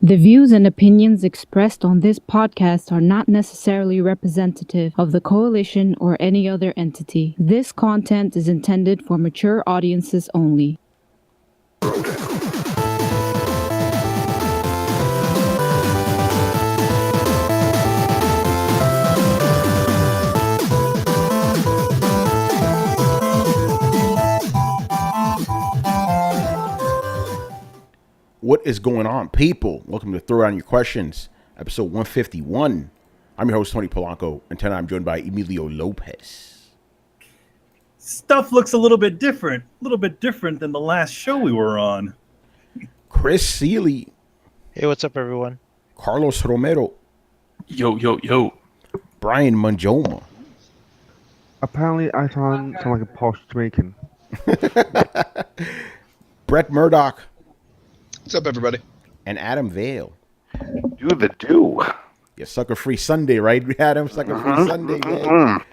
The views and opinions expressed on this podcast are not necessarily representative of the coalition or any other entity. This content is intended for mature audiences only. What is going on, people? Welcome to Throwdown Your Questions, episode 151. I'm your host, Tony Polanco, and tonight I'm joined by Emilio Lopez. Stuff looks a little bit different than the last show we were on. Chris Seeley. Hey, what's up, everyone? Carlos Romero. Yo. Brian Manjoma. Apparently, I sound like a posh Jamaican. Brett Murdoch. What's up, everybody? And Adam Vale. Do the do. Yeah, Sucker Free Sunday, right, Adam? Sucker Free Sunday, man.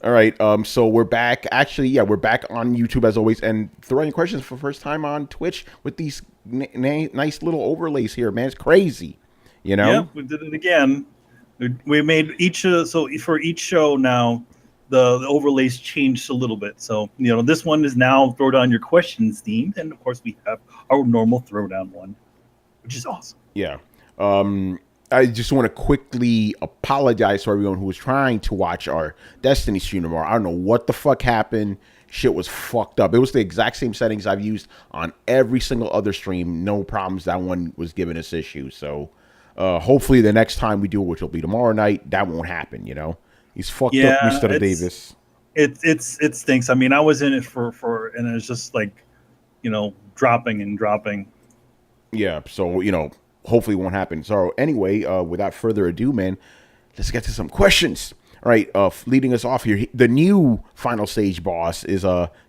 All right, so we're back. Actually, yeah, we're back on YouTube as always, and throwing questions for the first time on Twitch with these nice little overlays here, man. It's crazy, you know? Yeah, we did it again. We made each so for each show now, the overlays changed a little bit. So, you know, this one is now Throwdown Your Questions themed, and of course we have our normal Throwdown one, which is awesome. Yeah. I just want to quickly apologize to everyone who was trying to watch our Destiny stream tomorrow. I don't know what the fuck happened. Shit was fucked up. It was the exact same settings I've used on every single other stream. No problems. That one was giving us issues. So hopefully the next time we do it, which will be tomorrow night, that won't happen, you know? He's fucked up, Mr. Davis. It stinks. I mean, I was in it for and it was just like, you know, dropping. Yeah, so, you know, hopefully it won't happen. So anyway, without further ado, man, let's get to some questions. All right, leading us off here, the new final stage boss is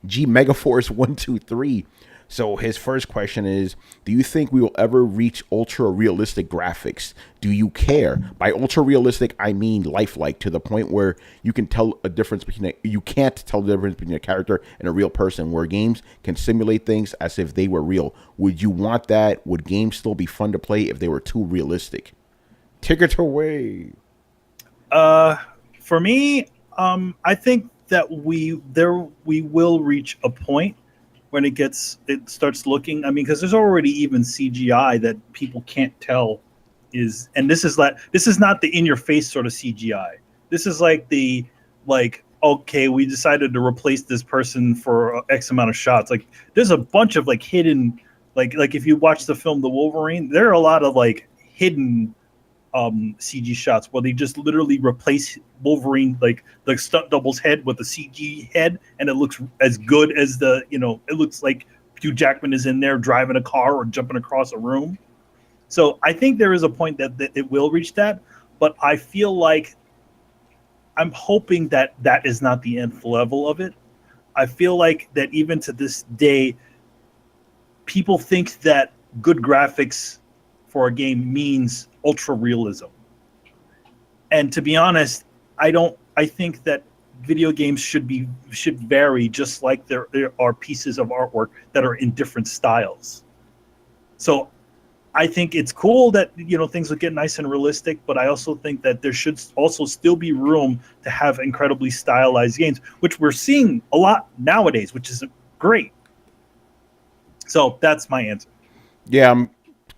G Megaforce 123. So his first question is, do you think we will ever reach ultra realistic graphics? Do you care? By ultra realistic, I mean lifelike, to the point where you can tell a difference between you can't tell the difference between a character and a real person, where games can simulate things as if they were real. Would you want that? Would games still be fun to play if they were too realistic? Take it away. For me, I think that we will reach a point when it starts looking. I mean, because there's already even CGI that people can't tell is, and this is not the in your face sort of CGI. This is like okay, we decided to replace this person for X amount of shots. Like there's a bunch of like hidden, like if you watch the film The Wolverine, there are a lot of like hidden CG shots where they just literally replace Wolverine, like the stunt double's head with the CG head, and it looks as good as it looks like Hugh Jackman is in there driving a car or jumping across a room. So I think there is a point that it will reach that, but I feel like I'm hoping that is not the nth level of it. I feel like that even to this day, people think that good graphics for a game means ultra realism. And to be honest, I think that video games should vary, just like there are pieces of artwork that are in different styles. So I think it's cool that, you know, things will get nice and realistic, but I also think that there should also still be room to have incredibly stylized games, which we're seeing a lot nowadays, which is great. So that's my answer. Yeah, I'm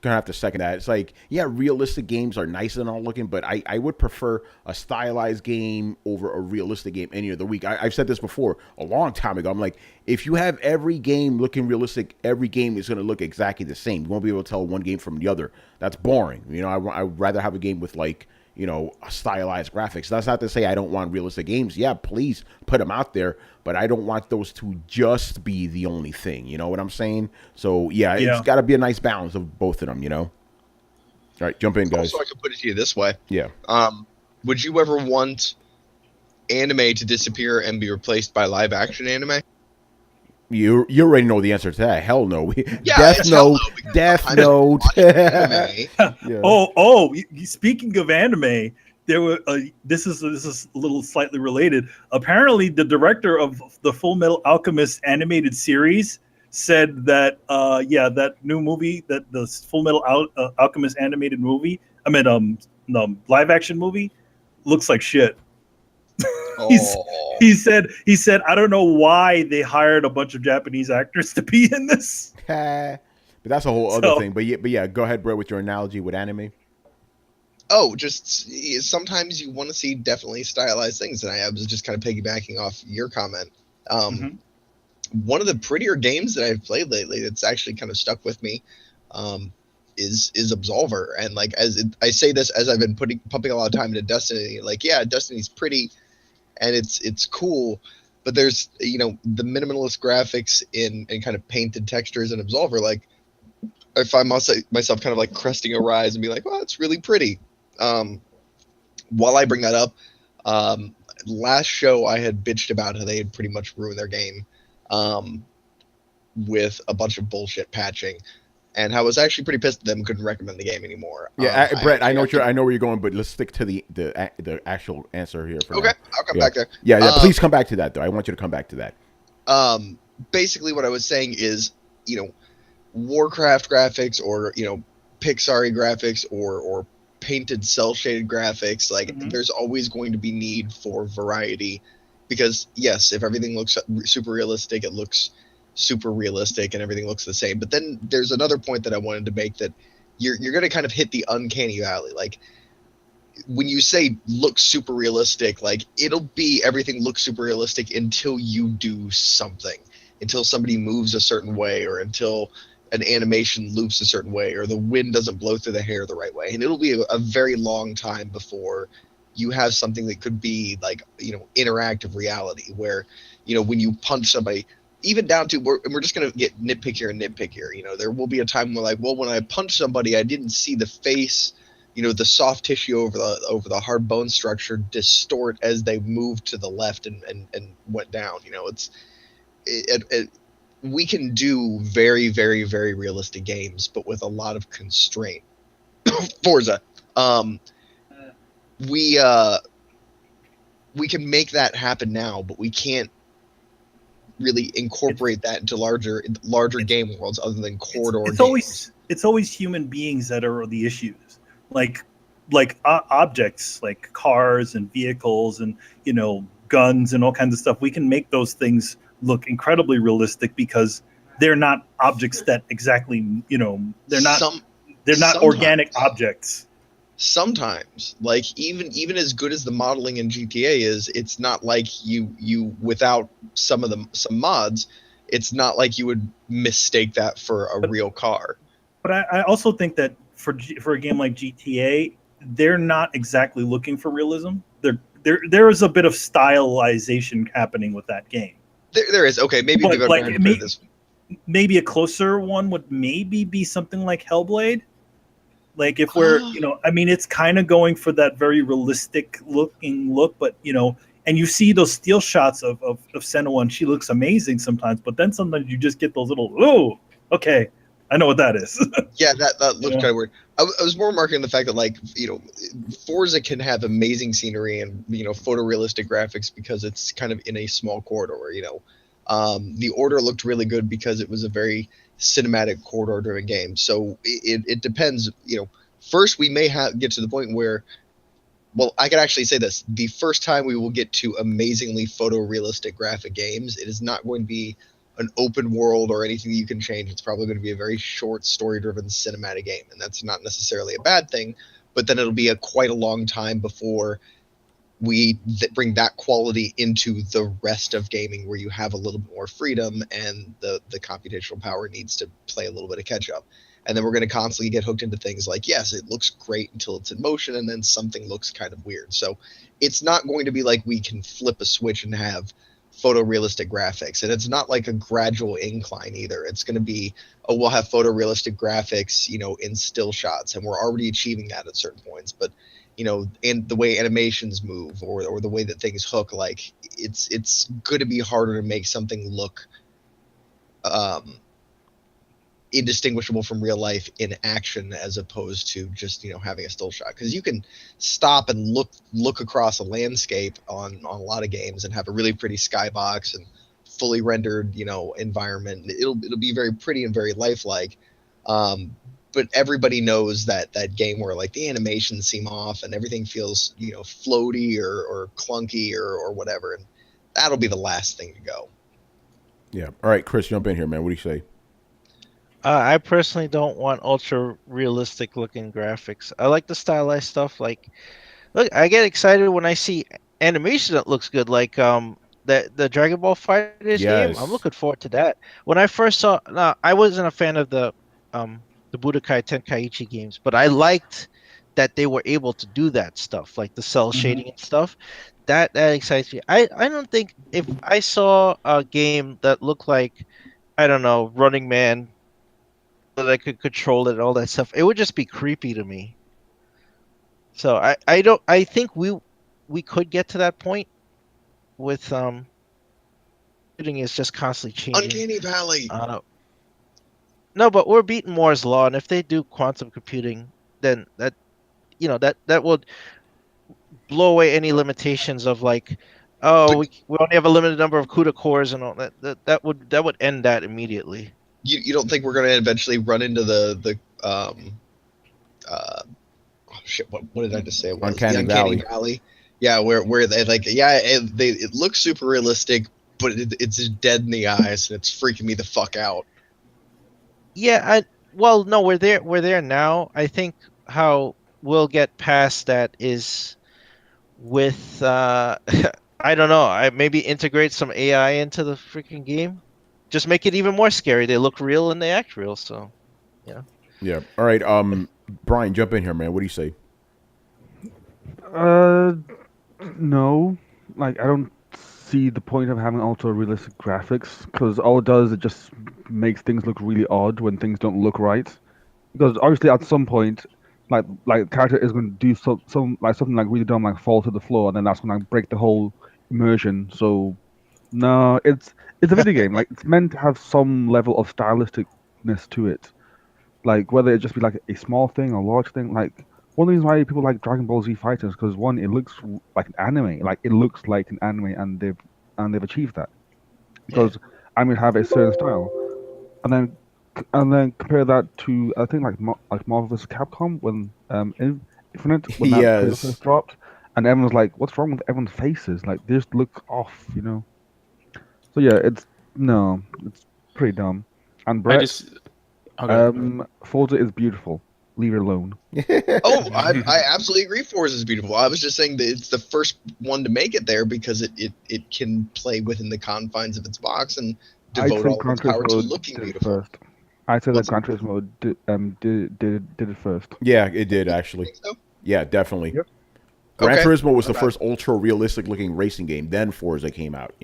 gonna have to second that. It's like, yeah, realistic games are nice and all looking, but I would prefer a stylized game over a realistic game any other week. I've said this before a long time ago. I'm like, if you have every game looking realistic, every game is going to look exactly the same. You won't be able to tell one game from the other. That's boring. You know, I'd rather have a game with, like, you know, stylized graphics. That's not to say I don't want realistic games. Yeah, please put them out there, but I don't want those to just be the only thing. You know what I'm saying? So, yeah. It's got to be a nice balance of both of them, you know? All right, jump in, guys. Also, I could put it to you this way. Yeah. Would you ever want anime to disappear and be replaced by live-action anime? You already know the answer to that. Hell no. Yeah, Death Note. Death Note. Yeah. Oh! Speaking of anime, there were. This is a little slightly related. Apparently, the director of the Full Metal Alchemist animated series said that that new movie, that the Full Metal Alchemist animated movie, the live action movie, looks like shit. He's, Oh, he said I don't know why they hired a bunch of Japanese actors to be in this. but that's a whole other So thing. But yeah, go ahead, Brett, with your analogy with anime. just sometimes you want to see definitely stylized things, and I was just kind of piggybacking off your comment. mhm. One of the prettier games that I've played lately that's actually kind of stuck with me is Absolver. And like I say this as I've been pumping a lot of time into Destiny. Like, yeah, Destiny's pretty and it's cool, but there's the minimalist graphics in kind of painted textures in Absolver. Like, I find myself kind of like cresting a rise and be like, well, it's really pretty. While I bring that up, last show I had bitched about how they had pretty much ruined their game with a bunch of bullshit patching, and I was actually pretty pissed at them. Couldn't recommend the game anymore. Yeah, Brett, I know where you're going, but let's stick to the actual answer here. For Okay, now. I'll come back there. Yeah. Please come back to that, though. I want you to come back to that. Basically, what I was saying is, Warcraft graphics or Pixar graphics or painted cell shaded graphics. Like, there's always going to be need for variety, because yes, if everything looks super realistic, it looks super realistic and everything looks the same. But then there's another point that I wanted to make, that you're going to kind of hit the uncanny valley. Like, when you say look super realistic, like, it'll be everything looks super realistic until you do something, until somebody moves a certain way, or until an animation loops a certain way, or the wind doesn't blow through the hair the right way. And it'll be a very long time before you have something that could be like, interactive reality, where, when you punch somebody, even down to, we're just going to get nitpickier and nitpickier. There will be a time where, like, well, when I punch somebody, I didn't see the face, the soft tissue over the hard bone structure distort as they moved to the left and went down. We can do very, very, very realistic games, but with a lot of constraint. Forza, we can make that happen now, but we can't really incorporate that into larger game worlds other than corridor games. It's always human beings that are the issues, like objects, like cars and vehicles and guns and all kinds of stuff. We can make those things look incredibly realistic because they're not objects that exactly they're not organic objects. Sometimes, like, even as good as the modeling in GTA is, it's not like you without some mods, it's not like you would mistake that for a real car. But I also think that for a game like GTA, they're not exactly looking for realism. There is a bit of stylization happening with that game. There is. Okay, maybe maybe a closer one would maybe be something like Hellblade. Like, if we're, it's kind of going for that very realistic looking look, but, and you see those still shots of Senua, and she looks amazing sometimes, but then sometimes you just get those little, oh, okay, I know what that is. Yeah, that looks kind of weird. I was more marking the fact that, like, Forza can have amazing scenery and, photorealistic graphics because it's kind of in a small corridor, The Order looked really good because it was a very cinematic corridor-driven game. So it depends. First we may get to the point where, well, I could actually say this: the first time we will get to amazingly photorealistic graphic games, it is not going to be an open world or anything that you can change. It's probably going to be a very short, story-driven cinematic game, and that's not necessarily a bad thing. But then it'll be quite a long time before we bring that quality into the rest of gaming, where you have a little bit more freedom and the computational power needs to play a little bit of catch up. And then we're going to constantly get hooked into things like, yes, it looks great until it's in motion, and then something looks kind of weird. So it's not going to be like we can flip a switch and have photorealistic graphics. And it's not like a gradual incline either. It's going to be, we'll have photorealistic graphics, in still shots, and we're already achieving that at certain points. But and the way animations move or the way that things hook, like, it's going to be harder to make something look indistinguishable from real life in action, as opposed to just having a still shot, because you can stop and look across a landscape on a lot of games and have a really pretty skybox and fully rendered, environment. It'll be very pretty and very lifelike. But everybody knows that game where like the animations seem off and everything feels, floaty or clunky or whatever. And that'll be the last thing to go. Yeah. All right, Chris, jump in here, man. What do you say? I personally don't want ultra realistic looking graphics. I like the stylized stuff. Like, look, I get excited when I see animation that looks good. Like the Dragon Ball Fighters game. I'm Yes. looking forward to that. When I first saw, no, I wasn't a fan of the Budokai Tenkaichi games, but I liked that they were able to do that stuff, like the cell shading and stuff. That excites me. I don't think if I saw a game that looked like, I don't know, Running Man, that I could control it and all that stuff, it would just be creepy to me. So I think we could get to that point with shooting is just constantly changing. Uncanny Valley. No, but we're beating Moore's law, and if they do quantum computing, then that would blow away any limitations of like, oh, we only have a limited number of CUDA cores and all that. That would end that immediately. You don't think we're going to eventually run into the shit, what did I just say? It was Uncanny the Uncanny Valley. Yeah, where they like, it looks super realistic, but it's just dead in the eyes, and it's freaking me the fuck out. Yeah, no, we're there now. I think how we'll get past that is with I don't know, maybe integrate some AI into the freaking game. Just make it even more scary. They look real and they act real, so yeah. Yeah. All right, Brian, jump in here, man. What do you say? No. Like, I don't see the point of having ultra realistic graphics, because all it does, it just makes things look really odd when things don't look right. Because obviously at some point, like the character is going to do something like really dumb, like fall to the floor, and then that's going to break the whole immersion. So no, it's a video game. Like, it's meant to have some level of stylisticness to it. Like, whether it just be like a small thing or a large thing. Like, one of the reasons why people like Dragon Ball Z Fighters, because one, it looks like an anime. Like, it looks like an anime, and they've achieved that. Because anime have a certain style, and then compare that to, I think, like Marvel vs. Capcom when Infinite, when that trailer Yes. first dropped, and everyone's like, "What's wrong with everyone's faces? Like, they just look off, So yeah, it's pretty dumb. And Brett, Forza is beautiful. Leave it alone. Oh, I absolutely agree. Forza is beautiful. I was just saying that it's the first one to make it there because it can play within the confines of its box and devote all of its power to looking beautiful. First. I'd say that Gran Turismo did it first. Yeah, it did actually. Think so? Yeah, definitely. Yep. Gran Okay. Turismo was the Okay. first ultra realistic looking racing game. Then Forza came out.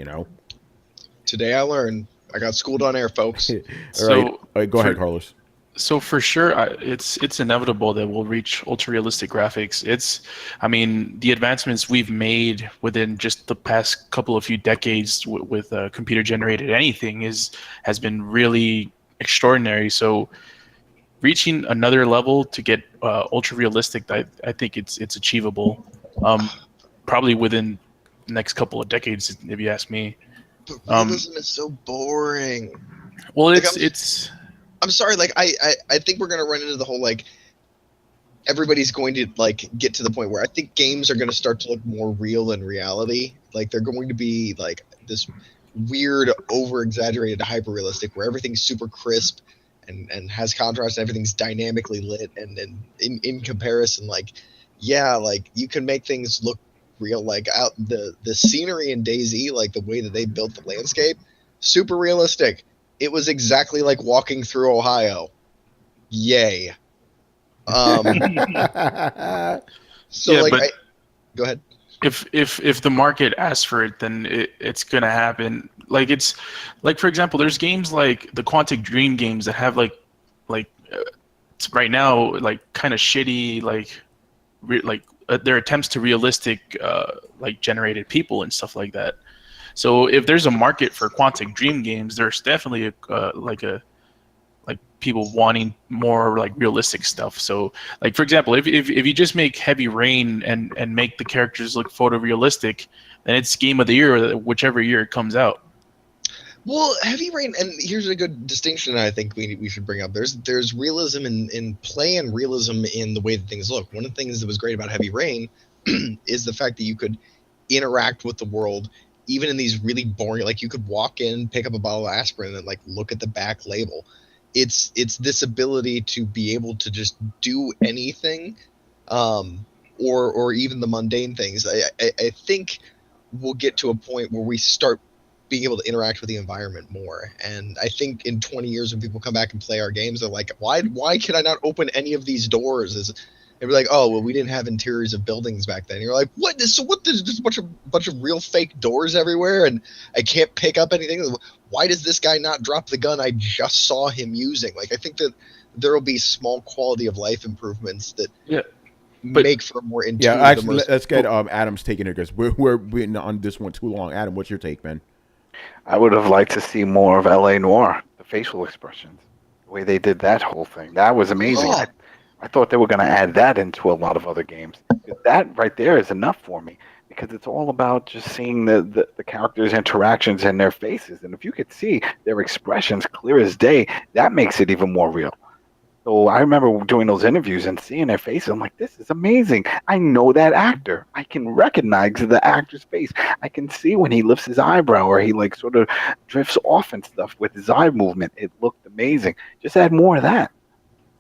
Today I learned. I got schooled on air, folks. All So, right, go ahead, Carlos. So for sure, it's inevitable that we'll reach ultra realistic graphics. The advancements we've made within just the past couple of few decades with computer generated anything has been really extraordinary. So reaching another level to get ultra realistic, I think it's achievable. Probably within the next couple of decades, if you ask me. But realism is so boring. Well, Like, it's. I'm sorry, like I think we're gonna run into the whole like everybody's going to like get to the point where I think games are gonna start to look more real in reality. Like they're going to be like this weird, over exaggerated, hyper realistic where everything's super crisp and has contrast and everything's dynamically lit and in comparison, like you can make things look real. Like out the scenery in DayZ, like the way that they built the landscape, super realistic. It was exactly like walking through Ohio. Yay. So Yeah, like, but go ahead. If the market asks for it, then it's gonna happen. Like it's like, for example, there's games like the Quantic Dream games that have it's right now like kind of shitty their attempts to realistic generated people and stuff like that. So if there's a market for Quantic Dream games, there's definitely people wanting more like realistic stuff. So like, for example, if you just make Heavy Rain and make the characters look photorealistic, then it's game of the year, whichever year it comes out. Well, Heavy Rain, and here's a good distinction I think we should bring up. There's realism in play and realism in the way that things look. One of the things that was great about Heavy Rain is the fact that you could interact with the world even in these really boring, like you could walk in, pick up a bottle of aspirin and like look at the back label. It's this ability to be able to just do anything, or even the mundane things. I think we'll get to a point where we start being able to interact with the environment more. And I think in 20 years when people come back and play our games, they're like, why can I not open any of these doors? They'd be like, oh, well, we didn't have interiors of buildings back then. And you're like, what? There's just a bunch of real fake doors everywhere, and I can't pick up anything. Why does this guy not drop the gun I just saw him using? Like, I think that there will be small quality of life improvements that make for a more intuitive. Yeah, actually, let's get Adam's take in here because we're being on this one too long. Adam, what's your take, man? I would have liked to see more of LA Noire, the facial expressions, the way they did that whole thing. That was amazing. Oh. I thought they were going to add that into a lot of other games. That right there is enough for me because it's all about just seeing the characters' interactions and their faces. And if you could see their expressions clear as day, that makes it even more real. So I remember doing those interviews and seeing their faces. I'm like, this is amazing. I know that actor. I can recognize the actor's face. I can see when he lifts his eyebrow or he like sort of drifts off and stuff with his eye movement. It looked amazing. Just add more of that.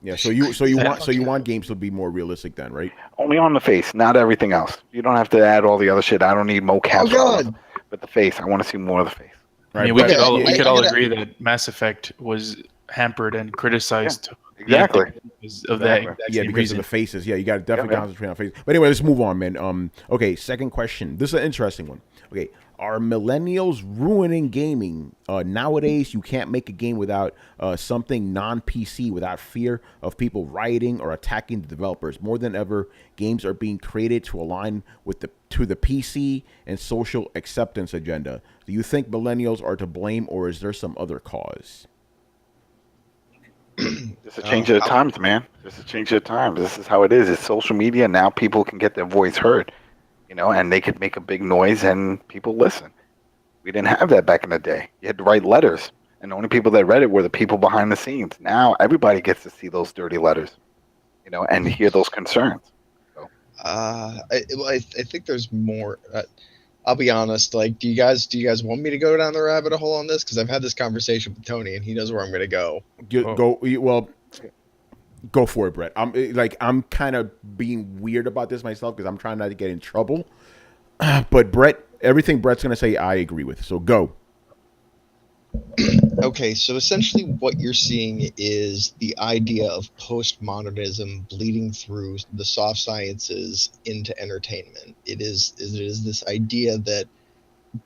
Yeah, so you want games to be more realistic then, right? Only on the face, not everything else. You don't have to add all the other shit. I don't need mocap. Oh God! But the face, I want to see more of the face. Right. I mean, we could all agree that Mass Effect was hampered and criticized. Yeah, exactly. Because of that. Yeah, because of the faces. Yeah, you got to definitely concentrate on faces. But anyway, let's move on, man. Okay, second question. This is an interesting one. Okay, are millennials ruining gaming? Nowadays, you can't make a game without something non-PC, without fear of people rioting or attacking the developers. More than ever, games are being created to align with the PC and social acceptance agenda. Do you think millennials are to blame, or is there some other cause? It's a change of the times, man. It's a change of the times. This is how it is. It's social media. Now people can get their voice heard, and they could make a big noise and people listen. We didn't have that back in the day. You had to write letters, and the only people that read it were the people behind the scenes. Now everybody gets to see those dirty letters, and hear those concerns. So. I think there's more. I'll be honest. Like, do you guys want me to go down the rabbit hole on this? Because I've had this conversation with Tony, and he knows where I'm going to go. Go for it, Brett. I'm kind of being weird about this myself because I'm trying not to get in trouble. But Brett, everything Brett's going to say, I agree with. So go. Okay, so essentially what you're seeing is the idea of postmodernism bleeding through the soft sciences into entertainment. It is this idea that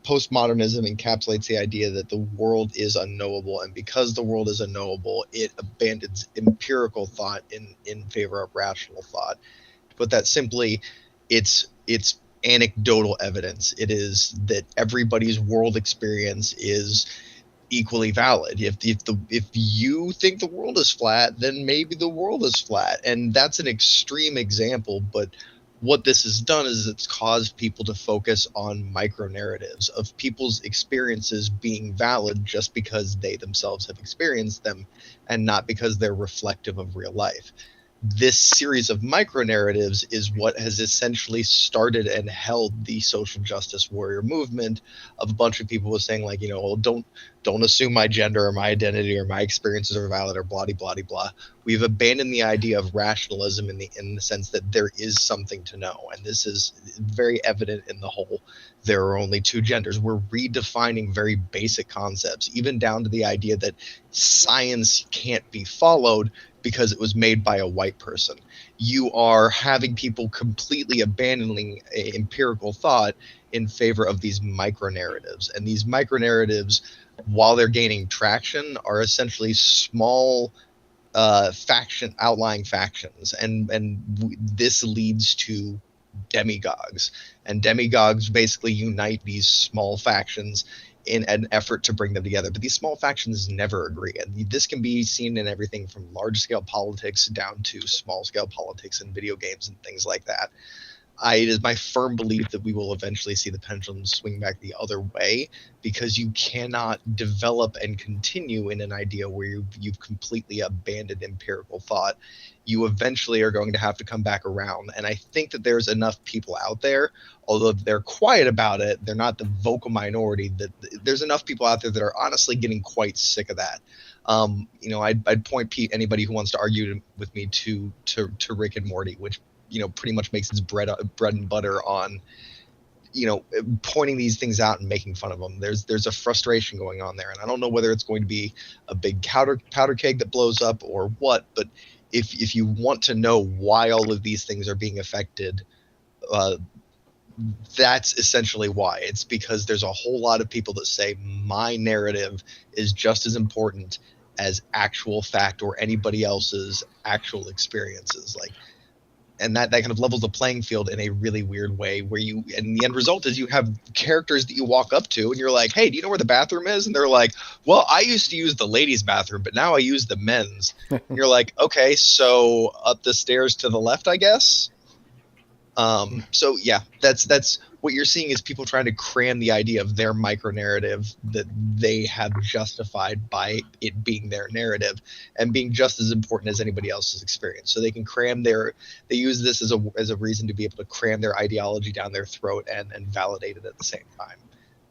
postmodernism encapsulates the idea that the world is unknowable, and because the world is unknowable, it abandons empirical thought in favor of rational thought. To put that simply, it's anecdotal evidence. It is that everybody's world experience is equally valid. If you think the world is flat, then maybe the world is flat, and that's an extreme example, but what this has done is it's caused people to focus on micro narratives of people's experiences being valid just because they themselves have experienced them and not because they're reflective of real life. This series of micro narratives is what has essentially started and held the social justice warrior movement of a bunch of people saying, like, well, don't assume my gender or my identity or my experiences are valid or blah blah blah blah. We've abandoned the idea of rationalism in the sense that there is something to know, and this is very evident in the whole there are only two genders. We're redefining very basic concepts, even down to the idea that science can't be followed because it was made by a white person. You are having people completely abandoning empirical thought in favor of these micro narratives, and these micro narratives, while they're gaining traction, are essentially small outlying factions, and this leads to demagogues, and demagogues basically unite these small factions in an effort to bring them together. But these small factions never agree, and this can be seen in everything from large scale politics down to small scale politics in video games and things like that. it is my firm belief that we will eventually see the pendulum swing back the other way, because you cannot develop and continue in an idea where you've completely abandoned empirical thought. You eventually are going to have to come back around. And I think that there's enough people out there, although they're quiet about it, they're not the vocal minority, that there's enough people out there that are honestly getting quite sick of that. I'd point anybody who wants to argue with me to Rick and Morty, which pretty much makes its bread and butter on pointing these things out and making fun of them. There's a frustration going on there, and I don't know whether it's going to be a big powder keg that blows up or what, but if you want to know why all of these things are being affected, that's essentially why. It's because there's a whole lot of people that say my narrative is just as important as actual fact or anybody else's actual experiences. And that kind of levels the playing field in a really weird way, where and the end result is you have characters that you walk up to and you're like, hey, do you know where the bathroom is? And they're like, well, I used to use the ladies' bathroom, but now I use the men's. And you're like, okay, so up the stairs to the left, I guess. So yeah, that's what you're seeing, is people trying to cram the idea of their micro narrative that they have justified by it being their narrative and being just as important as anybody else's experience. So they can they use this as a reason to be able to cram their ideology down their throat and validate it at the same time.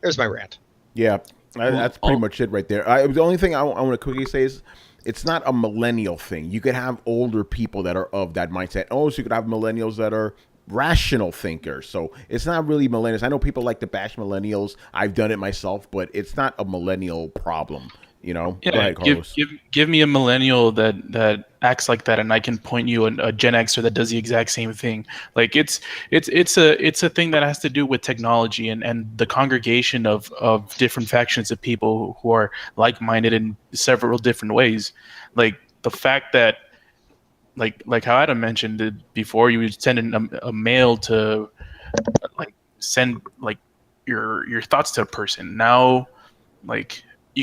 There's my rant. Yeah, that's pretty much it right there. The only thing I want to quickly say is, it's not a millennial thing. You could have older people that are of that mindset. So you could have millennials that are rational thinkers. So it's not really millennials. I know people like to bash millennials. I've done it myself, but it's not a millennial problem. Yeah, go ahead, Carlos. Give me a millennial that acts like that, and I can point you a Gen Xer that does the exact same thing. Like it's a thing that has to do with technology and the congregation of different factions of people who are like-minded in several different ways. Like the fact that, like how Adam mentioned it before, you would send a mail to send your thoughts to a person. Now,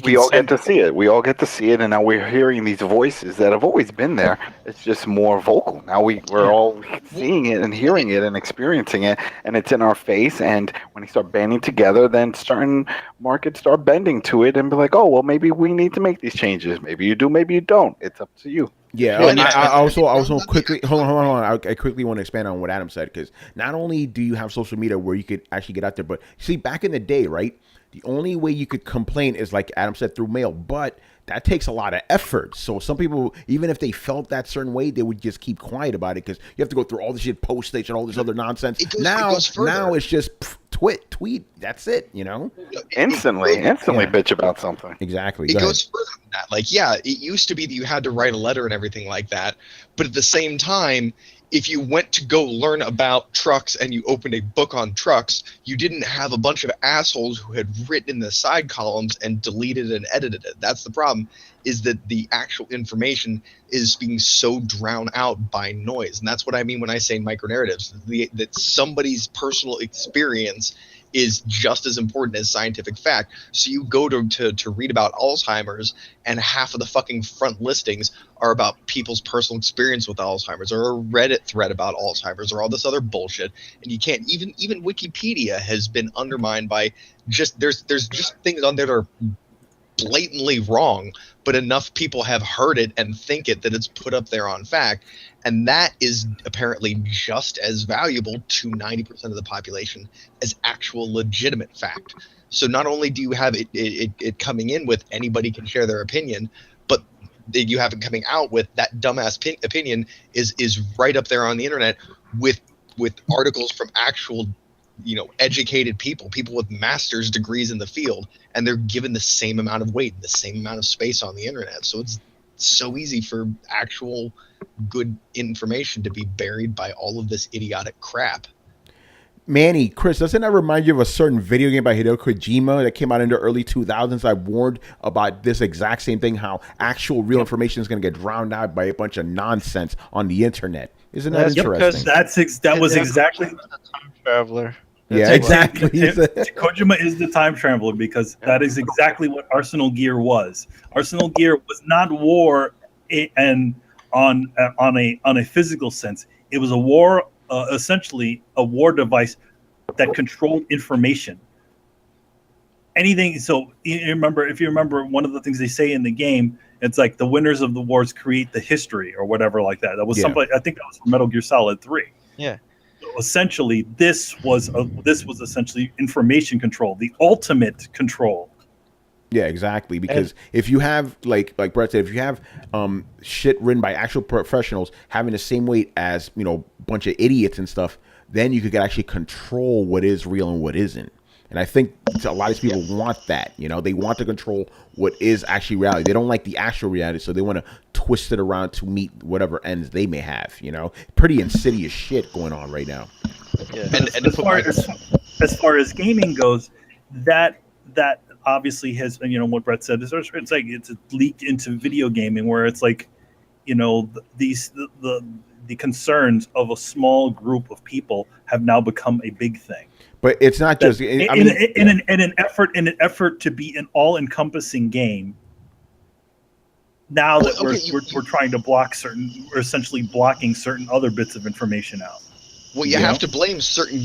we all get to see it. We all get to see it, and now we're hearing these voices that have always been there. It's just more vocal. Now we're all seeing it and hearing it and experiencing it, and it's in our face. And when they start banding together, then certain markets start bending to it and be like, oh, well, maybe we need to make these changes. Maybe you do, maybe you don't. It's up to you. Yeah, I also quickly hold on. I quickly want to expand on what Adam said, because not only do you have social media where you could actually get out there, but see, back in the day, right? The only way you could complain is, like Adam said, through mail, but that takes a lot of effort. So some people, even if they felt that certain way, they would just keep quiet about it, because you have to go through all this shit, postage and all this other nonsense. Now it's just tweet. That's it. Instantly bitch about something. Exactly. It goes further than that. It used to be that you had to write a letter and everything like that, but at the same time, if you went to go learn about trucks and you opened a book on trucks, you didn't have a bunch of assholes who had written in the side columns and deleted and edited it. That's the problem, is that the actual information is being so drowned out by noise. And that's what I mean when I say micronarratives, that somebody's personal experience is just as important as scientific fact. So you go to read about Alzheimer's, and half of the fucking front listings are about people's personal experience with Alzheimer's, or a Reddit thread about Alzheimer's, or all this other bullshit. And you can't even Wikipedia has been undermined by there's just things on there that are blatantly wrong, but enough people have heard it and think it that it's put up there on fact. And that is apparently just as valuable to 90% of the population as actual legitimate fact. So not only do you have it coming in with anybody can share their opinion, but you have it coming out with that dumbass opinion is right up there on the internet with articles from actual educated people with master's degrees in the field, and they're given the same amount of weight, the same amount of space on the internet. So it's so easy for actual good information to be buried by all of this idiotic crap. Manny, Chris, doesn't that remind you of a certain video game by Hideo Kojima that came out in the early 2000s? I warned about this exact same thing, how actual real information is going to get drowned out by a bunch of nonsense on the internet. Isn't that interesting? That was exactly the time traveler. Yeah, exactly. Kojima is the time traveler, because that is exactly what Arsenal Gear was. Arsenal Gear was not war and on a physical sense. It was a war essentially a war device that controlled information. Anything. So if you remember, one of the things they say in the game, it's like the winners of the wars create the history or whatever like that. That was somebody. I think that was from Metal Gear Solid 3. Yeah. So essentially, this was essentially information control, the ultimate control. Yeah, exactly. Because if you have, like Brett said, if you have shit written by actual professionals having the same weight as, you know, a bunch of idiots and stuff, then you could actually control what is real and what isn't. And I think a lot of people want that. You know, they want to control what is actually reality. They don't like the actual reality, so they want to twist it around to meet whatever ends they may have. You know, pretty insidious shit going on right now. Yeah. And as far as gaming goes, that obviously has, you know, what Brett said, it's like it's leaked into video gaming, where it's like, you know, the concerns of a small group of people have now become a big thing. But it's not just in an effort to be an all-encompassing game. Now that we're trying to block we're essentially blocking certain other bits of information out. Well, you have to blame certain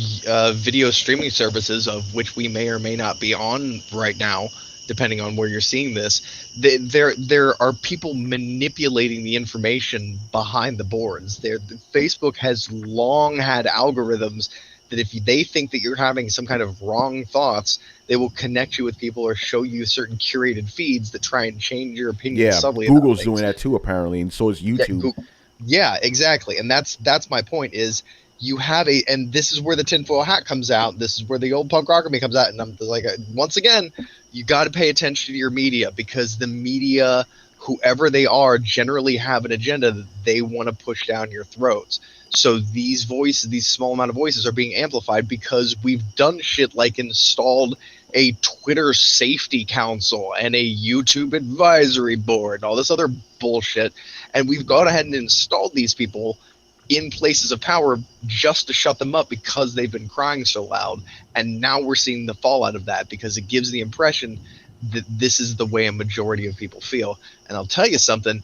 video streaming services, of which we may or may not be on right now, depending on where you're seeing this. There are people manipulating the information behind the boards. Facebook has long had algorithms that if they think that you're having some kind of wrong thoughts, they will connect you with people or show you certain curated feeds that try and change your opinion subtly. Google's doing that too, apparently, and so is YouTube. Yeah, exactly. And that's my point is, you have and this is where the tinfoil hat comes out. This is where the old punk rocker me comes out. And I'm like, once again, you got to pay attention to your media, because the media, whoever they are, generally have an agenda that they want to push down your throats. So these voices, these small amount of voices, are being amplified because we've done shit like installed a Twitter safety council and a YouTube advisory board and all this other bullshit. And we've gone ahead and installed these people in places of power just to shut them up because they've been crying so loud. And now we're seeing the fallout of that, because it gives the impression that this is the way a majority of people feel. And I'll tell you something,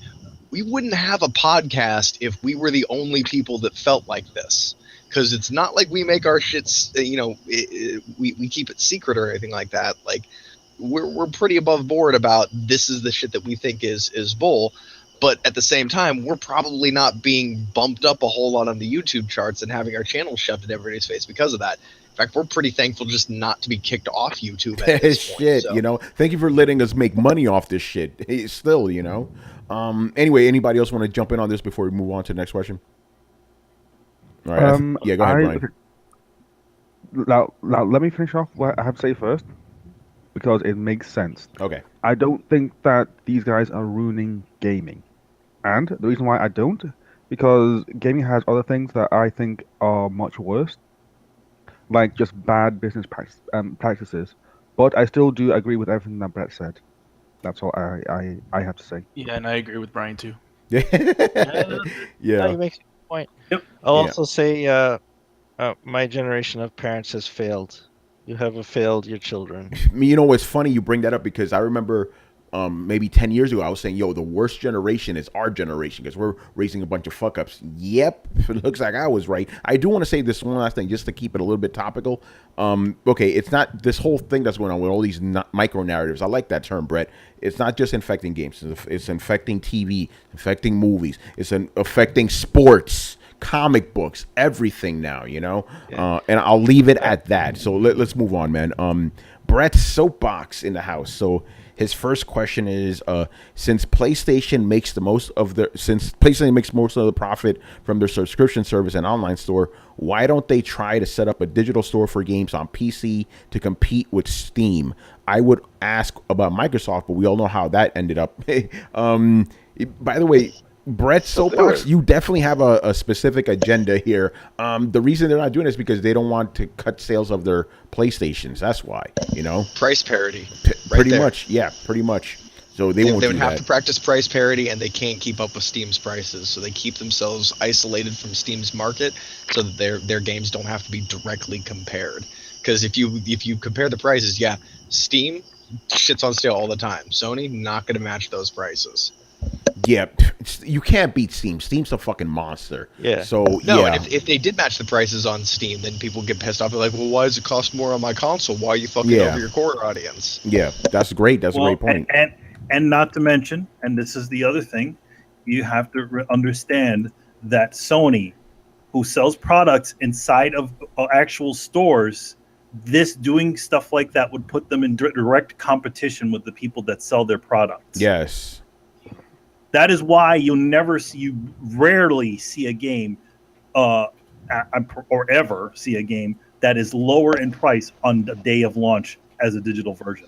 we wouldn't have a podcast if we were the only people that felt like this. Because it's not like we make our shits, you know, we keep it secret or anything like that. Like, we're pretty above board about this is the shit that we think is bull. But at the same time, we're probably not being bumped up a whole lot on the YouTube charts and having our channel shoved in everybody's face because of that. In fact, we're pretty thankful just not to be kicked off YouTube at this point. Shit, so. You know, thank you for letting us make money off this shit. Still, you know. Anyway, anybody else want to jump in on this before we move on to the next question? All right. Yeah, go ahead, Brian. Now, let me finish off what I have to say first, because it makes sense. Okay. I don't think that these guys are ruining gaming. And the reason why I don't, because gaming has other things that I think are much worse, like just bad business practices. But I still do agree with everything that Brett said. That's all I have to say. Yeah, and I agree with Brian too. Yeah. No, you make a good point. Yep. I'll also say my generation of parents has failed. You haven't failed your children. You know what's funny? You bring that up because I remember maybe 10 years ago I was saying, yo, the worst generation is our generation because we're raising a bunch of fuck ups. Yep, it looks like I was right. I do want to say this one last thing just to keep it a little bit topical. Okay, it's not this whole thing that's going on with all these micro narratives. I like that term, Brett. It's not just infecting games. It's infecting TV, infecting movies. It's affecting sports, comic books, everything now, you know? Yeah. And I'll leave it at that. So let's move on, man. Brett's soapbox in the house. So his first question is, since PlayStation makes most of the profit from their subscription service and online store, why don't they try to set up a digital store for games on PC to compete with Steam? I would ask about Microsoft, but we all know how that ended up. By the way, Brett's soapbox, you definitely have a specific agenda here. The reason they're not doing this is because they don't want to cut sales of their PlayStations. That's why, you know. Price parity. Pretty much, yeah, pretty much. So they won't do that. They would have to practice price parity, and they can't keep up with Steam's prices. So they keep themselves isolated from Steam's market, so that their games don't have to be directly compared. Because if you compare the prices, Steam shits on sale all the time. Sony not going to match those prices. Yeah, you can't beat Steam. Steam's a fucking monster. Yeah. So No, yeah, and if they did match the prices on Steam, then people get pissed off. They're like, well, why does it cost more on my console? Why are you fucking Yeah. over your core audience? yeah, that's great. That's a great point. And not to mention, and this is the other thing, you have to understand that Sony, who sells products inside of actual stores, this doing stuff like that would put them in direct competition with the people that sell their products. Yes. That is why you rarely see a game, or ever see a game that is lower in price on the day of launch as a digital version.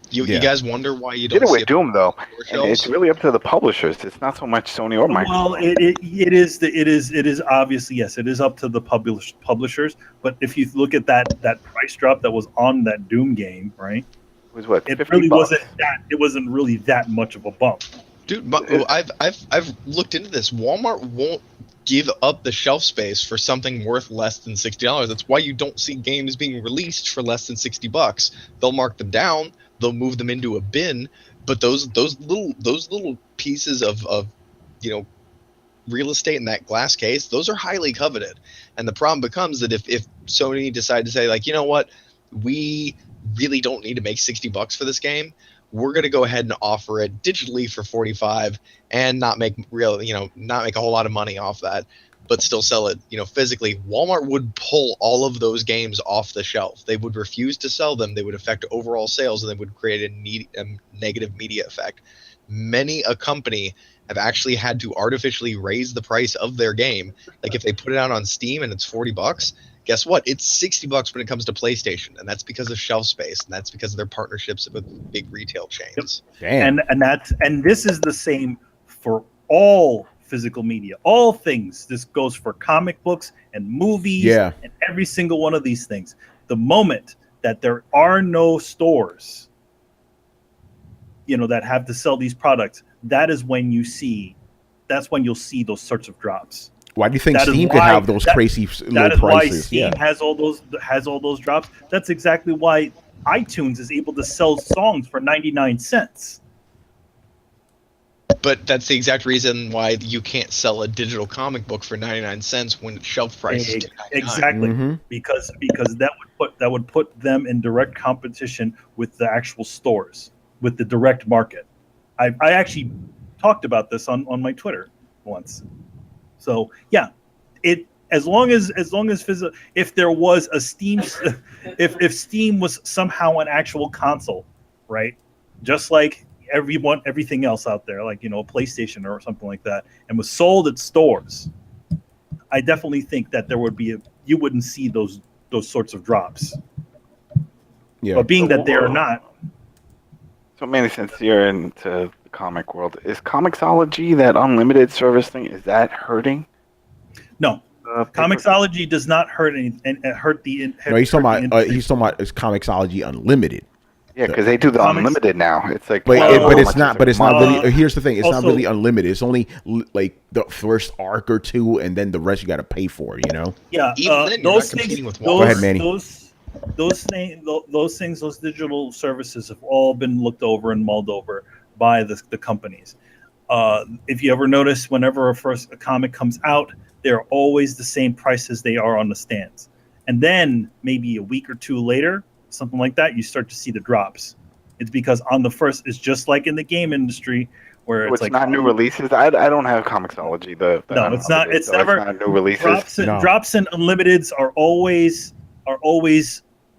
You guys wonder why you Did don't it see with Doom though? And shelves? it's really up to the publishers. It's not so much Sony or Microsoft. Well, it is obviously, yes, it is up to the publishers. But if you look at that price drop that was on that Doom game, right? It was what? It $50? really wasn't that. It wasn't really that much of a bump. Dude, but I've looked into this. Walmart won't give up the shelf space for something worth less than $60. That's why you don't see games being released for less than $60. They'll mark them down. They'll move them into a bin. But those little pieces of real estate in that glass case, those are highly coveted. And the problem becomes that if Sony decided to say, like, you know what, we really don't need to make $60 for this game, we're going to go ahead and offer it digitally for $45 and not make a whole lot of money off that, but still sell it, physically. Walmart would pull all of those games off the shelf. They would refuse to sell them. They would affect overall sales, and they would create a negative media effect. Many a company have actually had to artificially raise the price of their game. Like if they put it out on Steam and it's $40, guess what? It's $60 when it comes to PlayStation, and that's because of shelf space, and that's because of their partnerships with big retail chains. Damn. And this is the same for all physical media, all things. This goes for comic books and movies, and every single one of these things. The moment that there are no stores, that have to sell these products, that's when you'll see those sorts of drops. Why do you think Steam could have those crazy low prices? That is why Steam has all those drops. That's exactly why iTunes is able to sell songs for 99 cents. But that's the exact reason why you can't sell a digital comic book for 99 cents when shelf price is $2.99. Exactly, because that would put them in direct competition with the actual stores, with the direct market. I actually talked about this on my Twitter once. So yeah, as long as if there was a Steam, if Steam was somehow an actual console, right? Just like everything else out there, like a PlayStation or something like that, and was sold at stores, I definitely think that there would be you wouldn't see those sorts of drops. Yeah. But being that they are not. So Manny, since you're into the comic world, is Comixology, that unlimited service thing, is that hurting? No, Comixology does not hurt anything. Hurt the. No, he's talking about is Comixology Unlimited. Yeah, because they do the unlimited now. It's like, but it's not really. Here's the thing: it's not really unlimited. It's only like the first arc or two, and then the rest you got to pay for. Yeah, those things. Go ahead, Manny. Those things, those digital services have all been looked over and mulled over by the companies. If you ever notice, whenever a comic comes out, they're always the same price as they are on the stands. And then maybe a week or two later, something like that, you start to see the drops. It's because on the first, it's just like in the game industry where it's like not new releases. I don't have Comixology. No, it's not. It's never not new releases. Drops and unlimiteds are always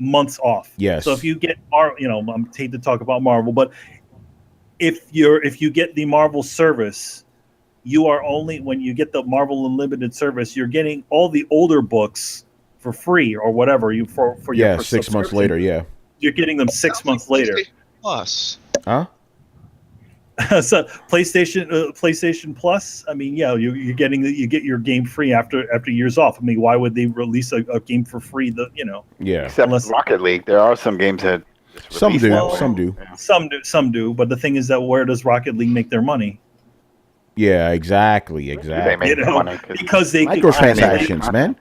months off. Yes. So if you get I'm hate to talk about Marvel, but if you get the Marvel service, you are only, when you get the Marvel Unlimited service, you're getting all the older books for free or whatever for your 6 months later. Yeah, you're getting them 6 months later. Plus, huh? So PlayStation Plus. I mean, yeah, you get your game free after years off. I mean, why would they release a game for free? Yeah. Except Rocket League, there are some games that some do. Yeah. Some do. But the thing is that where does Rocket League make their money? Yeah, exactly. They make money because they microtransactions, man.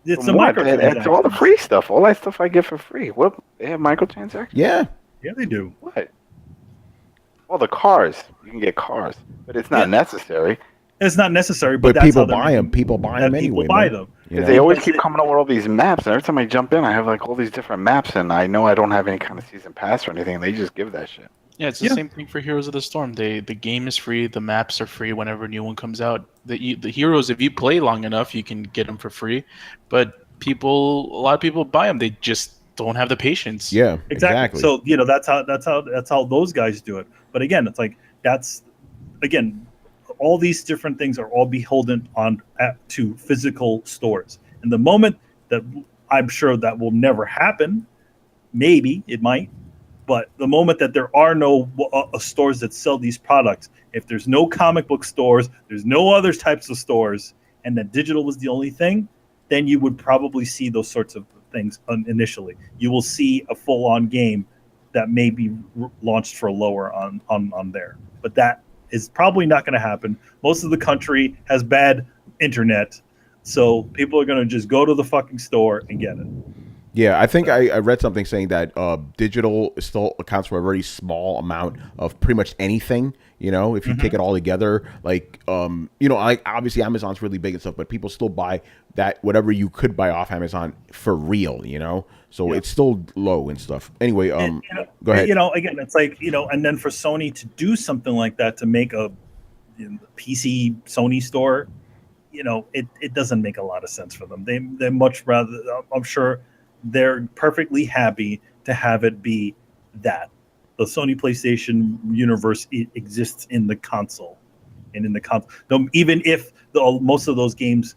It's the microtransactions. It's all the free stuff. All that stuff I get for free. What? They have microtransactions? Yeah. Yeah, they do. What? Well, the cars, you can get cars, but it's not necessary. It's not necessary, But that's people how they're buy them. making- People buy them people anyway, buy man. them. You Because they know? always Because keep it- coming up with all these maps, and every time I jump in, I have like all these different maps, and I know I don't have any kind of season pass or anything. They just give that shit. Yeah, it's the same thing for Heroes of the Storm. The game is free. The maps are free whenever a new one comes out. The heroes, if you play long enough, you can get them for free. But a lot of people buy them. They just don't have the patience. Yeah, exactly. So that's how those guys do it. But again, it's like all these different things are all beholden to physical stores. And the moment that I'm sure that will never happen, maybe it might, but the moment that there are no stores that sell these products, if there's no comic book stores, there's no other types of stores, and that digital was the only thing, then you would probably see those sorts of things initially. You will see a full-on game that may be launched for lower on there. But that is probably not going to happen. Most of the country has bad internet, so people are going to just go to the fucking store and get it. Yeah, I think I read something saying that digital still accounts for a very small amount of pretty much anything. You know, if you take it all together, like obviously Amazon's really big and stuff, but people still buy that whatever you could buy off Amazon for real. You know, so it's still low and stuff. Anyway, go ahead. Again, it's like and then for Sony to do something like that, to make a PC Sony store, it doesn't make a lot of sense for them. They much rather, I'm sure, they're perfectly happy to have it be that the Sony PlayStation universe exists in the console, and in the console, even if most of those games,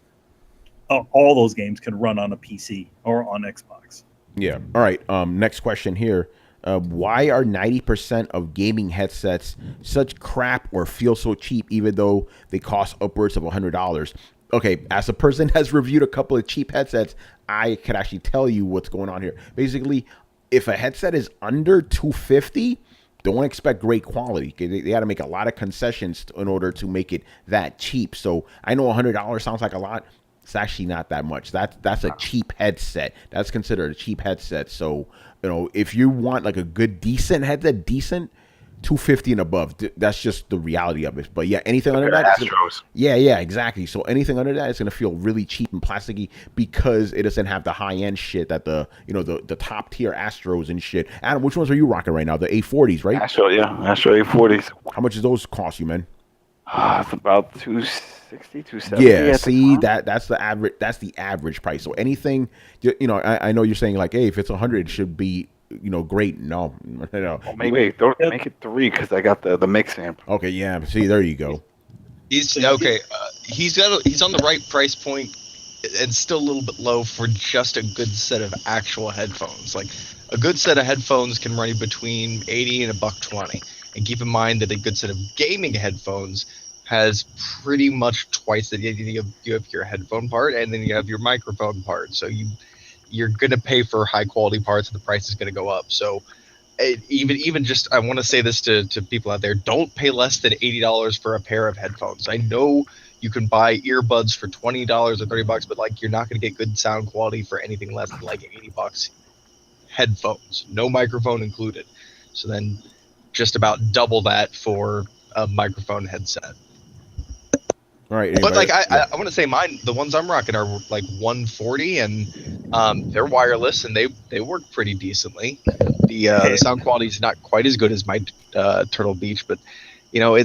all those games can run on a PC or on Xbox. Yeah. All right. Next question here. Why are 90% of gaming headsets such crap or feel so cheap, even though they cost upwards of $100? Okay, as a person that has reviewed a couple of cheap headsets, I could actually tell you what's going on here. Basically, if a headset is under $250, don't expect great quality. They got to make a lot of concessions in order to make it that cheap. So I know $100 sounds like a lot. It's actually not that much. That's a cheap headset. That's considered a cheap headset. So if you want like a good decent headset, $250 and above. That's just the reality of it. But yeah, anything under that, yeah, exactly. So anything under that is gonna feel really cheap and plasticky because it doesn't have the high end shit that the top tier Astros and shit. Adam, which ones are you rocking right now? The A40s, right? Astro A40s. How much does those cost you, man? It's about 260, 270. Yeah, see that's the average. That's the average price. So anything, I know you're saying like, hey, if it's 100, it should be. Great. No. Wait, make it 3 because I got the mix amp. Okay, yeah. See, there you go. He's okay. He's on the right price point, and still a little bit low for just a good set of actual headphones. Like a good set of headphones can run you between $80 and $120. And keep in mind that a good set of gaming headphones has pretty much twice the. You have your headphone part, and then you have your microphone part. So you're going to pay for high quality parts, and the price is going to go up. So even just, I want to say this to people out there, don't pay less than $80 for a pair of headphones. I know you can buy earbuds for $20 or $30, but like you're not going to get good sound quality for anything less than like $80 headphones, no microphone included. So then just about double that for a microphone headset. All right, but like I want to say mine, the ones I'm rocking are like 140, and they're wireless and they work pretty decently. The sound quality is not quite as good as my Turtle Beach, but your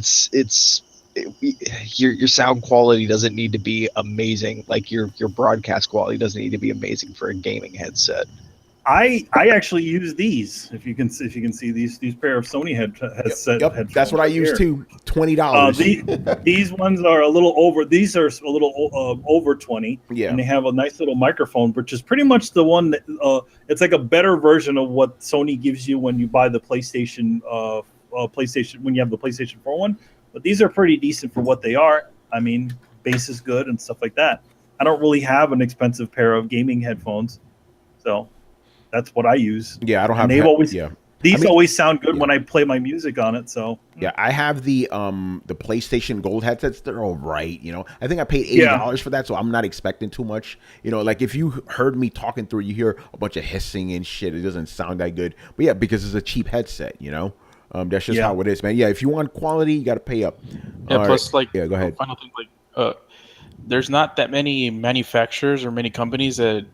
sound quality doesn't need to be amazing. Like your broadcast quality doesn't need to be amazing for a gaming headset. I actually use these. If you can see these pair of Sony headset. Yep, that's what I use too. $20. These ones are a little over. These are a little over 20. Yeah, and they have a nice little microphone, which is pretty much the one that it's like a better version of what Sony gives you when you buy the PlayStation when you have the PlayStation 4 one. But these are pretty decent for what they are. I mean, bass is good and stuff like that. I don't really have an expensive pair of gaming headphones, so. That's what I use. Yeah, I don't have. These always sound good when I play my music on it. So yeah, I have the PlayStation Gold headsets. They're all right. I think I paid $80 for that, so I'm not expecting too much. Like if you heard me talking through, you hear a bunch of hissing and shit. It doesn't sound that good. But yeah, because it's a cheap headset. That's just how it is, man. Yeah, if you want quality, you got to pay up. Yeah, plus yeah, go ahead. Final thing, there's not that many manufacturers or many companies that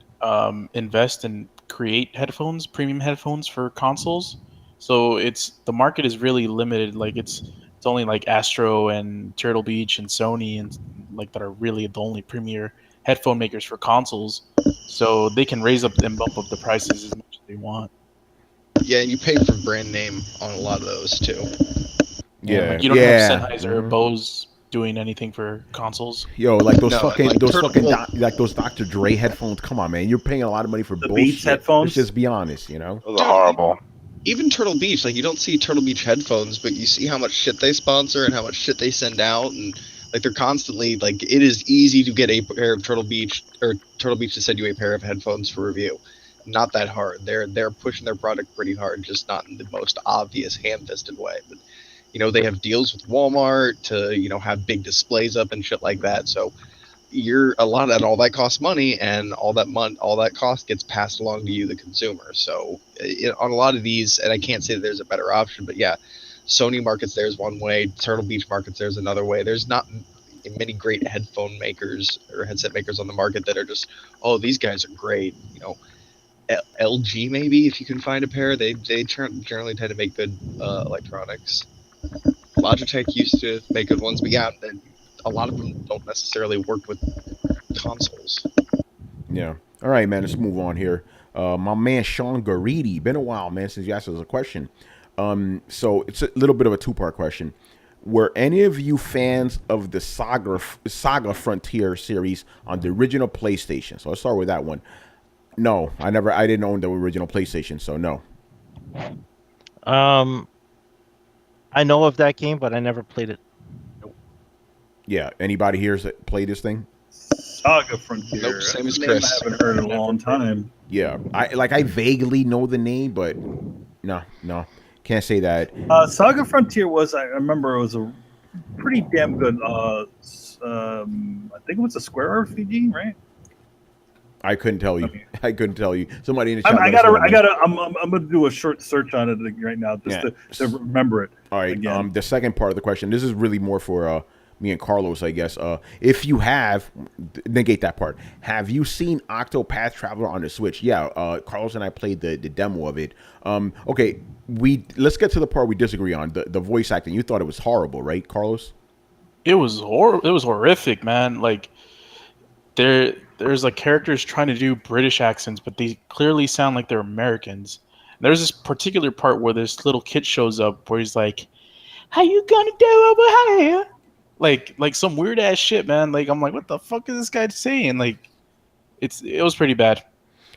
invest and create headphones, premium headphones for consoles. So the market is really limited. Like it's only like Astro and Turtle Beach and Sony and like that are really the only premier headphone makers for consoles. So they can raise up and bump up the prices as much as they want. Yeah, and you pay for brand name on a lot of those too. Yeah, like you don't have Sennheiser or Bose doing anything for consoles. Yo, like those like those Dr. Dre headphones. Come on, man, you're paying a lot of money for the bullshit. Beats headphones. Let's just be honest, you know. Those are horrible. Even Turtle Beach, like you don't see Turtle Beach headphones, but you see how much shit they sponsor and how much shit they send out, and like they're constantly like it is easy to get a pair of Turtle Beach to send you a pair of headphones for review. Not that hard. They're pushing their product pretty hard, just not in the most obvious ham-fisted way. But you know, they have deals with Walmart to, you know, have big displays up and shit like that. So all that costs money, and all that cost gets passed along to you, the consumer. So on a lot of these, and I can't say that there's a better option, but yeah, Sony markets theirs one way, Turtle Beach markets theirs another way. There's not many great headphone makers or headset makers on the market that are just, oh, these guys are great. You know, LG maybe, if you can find a pair, they generally tend to make good electronics. Logitech used to make good ones, but yeah, a lot of them don't necessarily work with consoles. Yeah. All right, man. Let's move on here. My man Sean Garidi. Been a while, man, since you asked us a question. So it's a little bit of a two-part question. Were any of you fans of the Saga Frontier series on the original PlayStation? So let's start with that one. No, I didn't own the original PlayStation, so no. I know of that game, but I never played it. Yeah. Anybody here's played this thing? Saga Frontier. Nope, same as That's a name Chris. I haven't heard in a long time. Yeah. I vaguely know the name, but no. Can't say that. Saga Frontier I remember it was a pretty damn good I think it was a Square RPG, right? I couldn't tell you. Okay. I couldn't tell you. Somebody in the chat. I'm gonna do a short search on it right now just to remember it. All right. Again. The second part of the question. This is really more for me and Carlos, I guess. If you have, negate that part. Have you seen Octopath Traveler on the Switch? Yeah. Carlos and I played the demo of it. Okay. Let's get to the part we disagree on. The voice acting. You thought it was horrible, right, Carlos? It was horrific, man. Like there's like characters trying to do British accents, but they clearly sound like they're Americans. There's this particular part where this little kid shows up where he's like, "How you gonna do over here?" Like some weird ass shit, man. Like I'm like, what the fuck is this guy saying? Like it was pretty bad.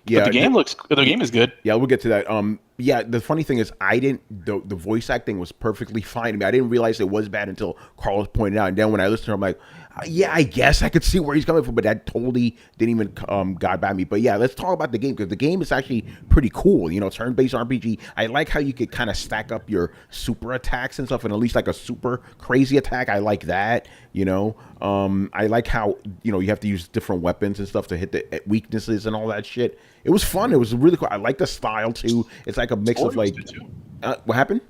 Yeah, but the game is good. Yeah, we'll get to that. Yeah, the funny thing is, the voice acting was perfectly fine to me. I didn't realize it was bad until Carlos pointed out, and then when I listened to him, I'm like, yeah, I guess I could see where he's coming from, but that totally didn't even got by me. But yeah, let's talk about the game, because the game is actually pretty cool. You know, turn-based RPG. I like how you could kind of stack up your super attacks and stuff, and at least like a super crazy attack. I like that. You know, I like how you have to use different weapons and stuff to hit the weaknesses and all that shit. It was fun. It was really cool. I like the style too. It's like a mix of like, what happened?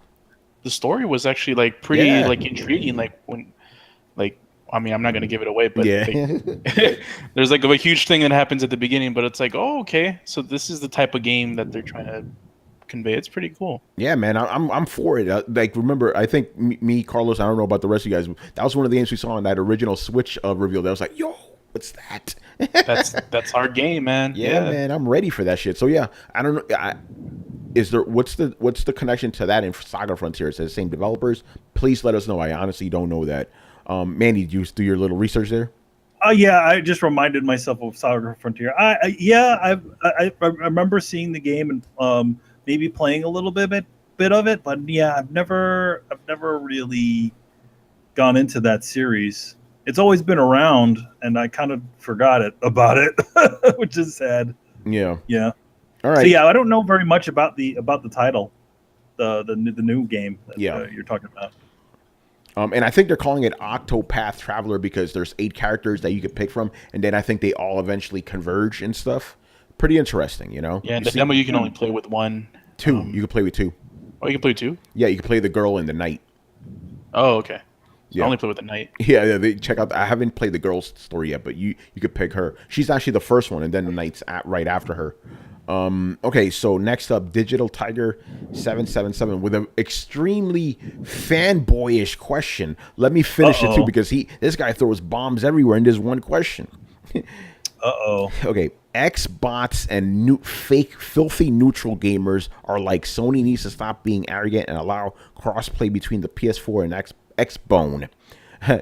The story was actually like pretty like intriguing. Like I mean, I'm not gonna give it away, but there's like a huge thing that happens at the beginning, but it's like, oh, okay, so this is the type of game that they're trying to convey. It's pretty cool. Yeah, man, I'm for it. Like, remember, I think me, Carlos, I don't know about the rest of you guys. That was one of the games we saw in that original Switch reveal. That was like, yo, what's that? That's our game, man. Yeah, man, I'm ready for that shit. So yeah, I don't know. What's the connection to that in Saga Frontier? It says same developers. Please let us know. I honestly don't know that. Mandy, did you do your little research there? Yeah, I just reminded myself of Saga Frontier. I remember seeing the game and maybe playing a little bit of it, but yeah, I've never really gone into that series. It's always been around, and I kind of forgot about it, which is sad. Yeah. Yeah. All right. So yeah, I don't know very much about the title, the new game that you're talking about. And I think they're calling it Octopath Traveler because there's 8 characters that you could pick from, and then I think they all eventually converge and stuff. Pretty interesting, you know? Yeah, and the demo you can only play with one. 2. You can play with 2. Oh, you can play 2? Yeah, you can play the girl and the knight. Oh, okay. So Yeah. I only play with the knight. Yeah, they check out. I haven't played the girl's story yet, but you could pick her. She's actually the first one, and then the knight's right after her. Okay, so next up, Digital Tiger 777 with an extremely fanboyish question. Let me finish it too, because this guy throws bombs everywhere in this one question. Okay, Xbots and fake filthy neutral gamers are like, Sony needs to stop being arrogant and allow crossplay between the PS4 and Xbone.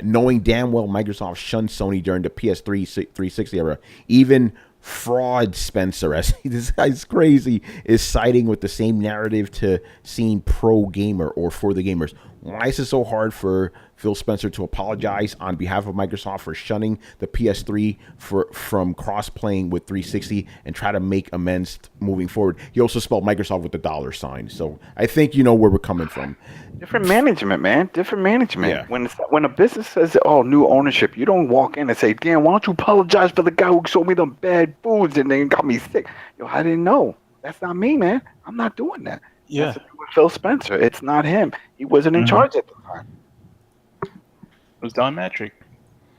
Knowing damn well Microsoft shunned Sony during the PS3 360 era. Even Fraud Spencer, as this guy's crazy, is siding with the same narrative to seeing pro gamer or for the gamers. Why is it so hard for Phil Spencer to apologize on behalf of Microsoft for shunning the PS3 from cross-playing with 360 and try to make amends moving forward? He also spelled Microsoft with the $sign. So I think you know where we're coming from. Different management, man. Different management. Yeah. When a business says, "Oh, new ownership," you don't walk in and say, "Damn, why don't you apologize for the guy who sold me them bad foods and then got me sick?" Yo, I didn't know. That's not me, man. I'm not doing that. Yeah. That's with Phil Spencer. It's not him. He wasn't in charge at the time. It was Don Matrick.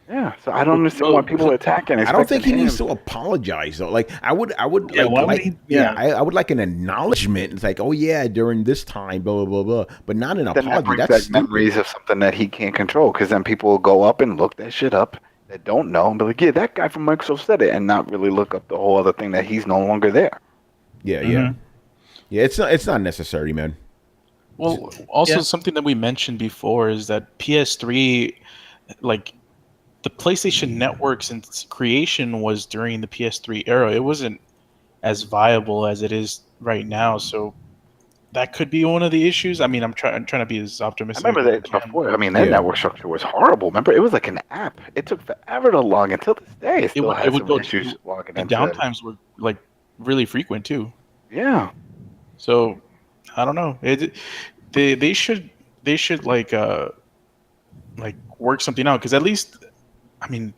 Yeah, so I don't understand why people are attacking. I don't think he needs him. to apologize though. Like I would Yeah, why would like, he- yeah, yeah. I would like an acknowledgement. It's like, oh yeah, during this time, blah blah blah blah, but not an Then that apology. brings That's back stupid. memories of something that he can't control. Because then people will go up and look that shit up that don't know and be like, "Yeah, that guy from Microsoft said it," and not really look up the whole other thing that he's no longer there. Yeah, yeah, yeah. It's not necessary, man. Well, also something that we mentioned before is that PS3, like the PlayStation Network since creation was during the PS3 era. It wasn't as viable as it is right now. So that could be one of the issues. I mean, I'm trying to be as I optimistic. remember as I that can. before. I mean, that network structure was horrible. Remember, it was like an app. It took forever to log until this day. It still would- has it would some go issues to- logging The into. downtimes were like really frequent too. Yeah. So I don't know. They should like work something out, because at least, I mean,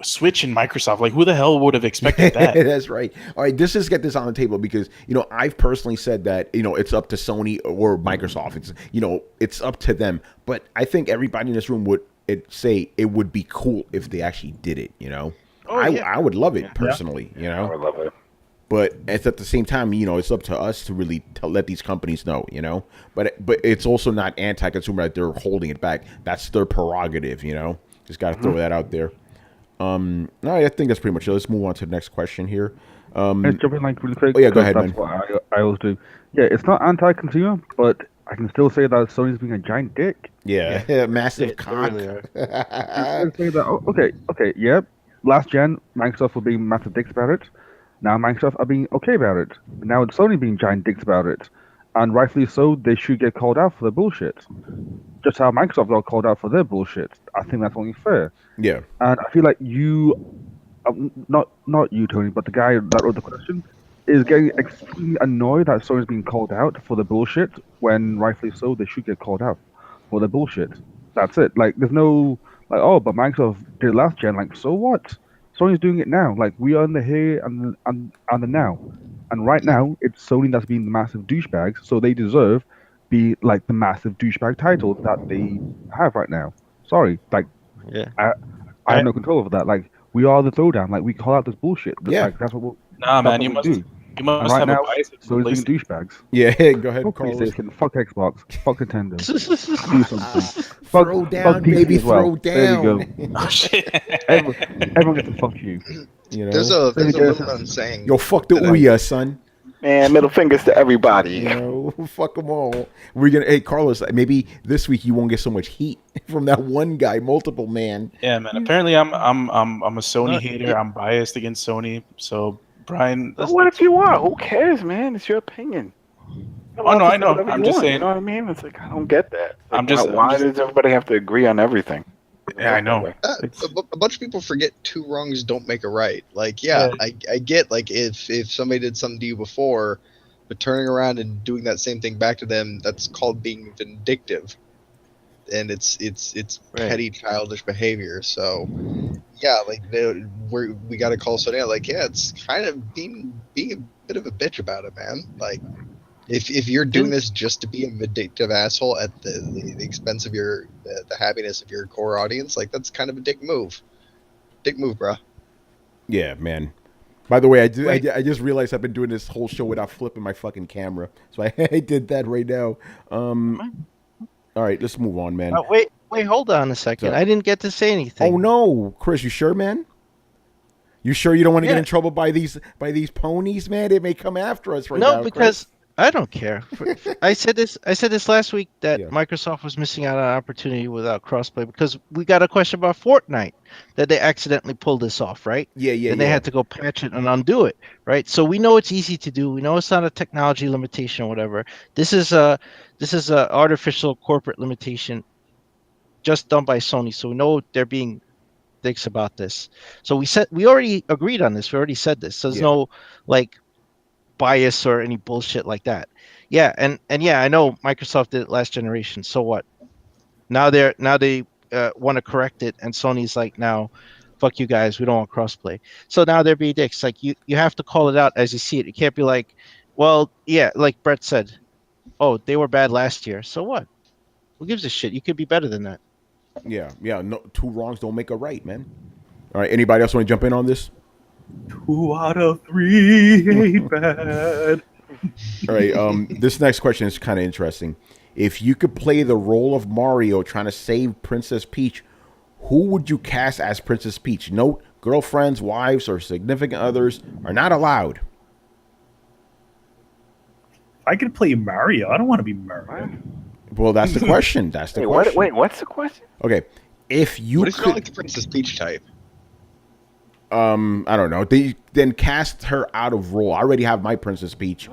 Switch and Microsoft, like who the hell would have expected that? That's right. All right, let's just get this on the table, because I've personally said that it's up to Sony or Microsoft. It's up to them. But I think everybody in this room would say it would be cool if they actually did it. I would love it personally. I would love it. But it's at the same time, it's up to us to really let these companies know, But it's also not anti-consumer that they're holding it back. That's their prerogative, Just got to throw that out there. All right, I think that's pretty much it. Let's move on to the next question here. Let's jump in really quick. Oh, yeah, go ahead, That's man. what I always do. Yeah, it's not anti-consumer, but I can still say that Sony's being a giant dick. Yeah, massive They cock. really are. I can say that. Okay, yeah. Last gen, Microsoft were being massive dicks about it. Now Microsoft are being okay about it. Now it's Sony being giant dicks about it. And rightfully so, they should get called out for their bullshit. Just how Microsoft got called out for their bullshit. I think that's only fair. Yeah. And I feel like you, not you, Tony, but the guy that wrote the question, is getting extremely annoyed that Sony's being called out for the bullshit, when rightfully so, they should get called out for the bullshit. That's it. Like, there's no, like, oh, but Microsoft did it last gen. Like, so what? Sony's doing it now. Like, we are in the here and the now. And right now, it's Sony that's being the massive douchebags, so they deserve be like the massive douchebag title that they have right now. Sorry, like, Yeah. I have no control over that. Like, we are the throwdown. Like, we call out this bullshit. Yeah. Like, that's what we'll, Nah, that's man, what you we must do. have Right a now, bias against Sony's PlayStation. being douchebags. Yeah, go ahead, Fuck Carlos. PlayStation, fuck Xbox, fuck Nintendo. Do something. Fuck, Throw down, fuck PC baby, as well. throw There we go. down. Oh shit! Everyone gets to fuck you. There's a well-known saying. Yo, fuck the that I- Ouya, son. Man, middle fingers to everybody. Fuck them all. Hey, Carlos, maybe this week you won't get so much heat from that one guy, multiple man. Yeah, man. Apparently, I'm a Sony hater. I'm biased against Sony. So, Brian, But what if you are? Who cares, man? It's your opinion. Oh, no, I know. Whatever I'm you just want, saying- You know what I mean? It's like, I don't get that. Like, I'm just- why does everybody have to agree on everything? Yeah, I know. A bunch of people forget two wrongs don't make a right. Like, yeah, I get, like, if somebody did something to you before, but turning around and doing that same thing back to them, that's called being vindictive, and it's petty, childish behavior. So, yeah, like, we got to call Sony out. Like, yeah, it's kind of being a bit of a bitch about it, man. Like, If you're doing this just to be a vindictive asshole at the expense of your the happiness of your core audience, like that's kind of a dick move. Dick move, bro. Yeah, man. By the way, I just realized I've been doing this whole show without flipping my fucking camera, so I did that right now. All right, let's move on, man. Wait, hold on a second. So- I didn't get to say anything. Oh no, Chris, you sure, man? You sure you don't want to get in trouble by these ponies, man? They may come after us right now. No, because I don't care. I said this last week that Yeah. Microsoft was missing out on an opportunity without crossplay because we got a question about Fortnite that they accidentally pulled this off, right? Yeah. And they had to go patch it and undo it, right? So we know it's easy to do. We know it's not a technology limitation or whatever. This is a artificial corporate limitation just done by Sony. So we know they're being dicks about this. So we already agreed on this. We already said this. So there's no like bias or any bullshit like that. Yeah, and yeah, I know Microsoft did it last generation. So what? Now they want to correct it, and Sony's like, now, fuck you guys, we don't want crossplay. So now they're being dicks. Like you have to call it out as you see it. It can't be like, well, yeah, like Brett said, oh, they were bad last year. So what? Who gives a shit? You could be better than that. Yeah. No, two wrongs don't make a right, man. All right, anybody else want to jump in on this? 2 out of 3 ain't bad. All right, this next question is kind of interesting. If you could play the role of Mario trying to save Princess Peach, who would you cast as Princess Peach? Note, girlfriends, wives, or significant others are not allowed. I could play Mario. I don't want to be Mario. Well, that's the question. That's the question. Wait, what's the question? Okay, if you What if could, you're like the Princess Peach type? I don't know. They then cast her out of role. I already have my Princess Peach.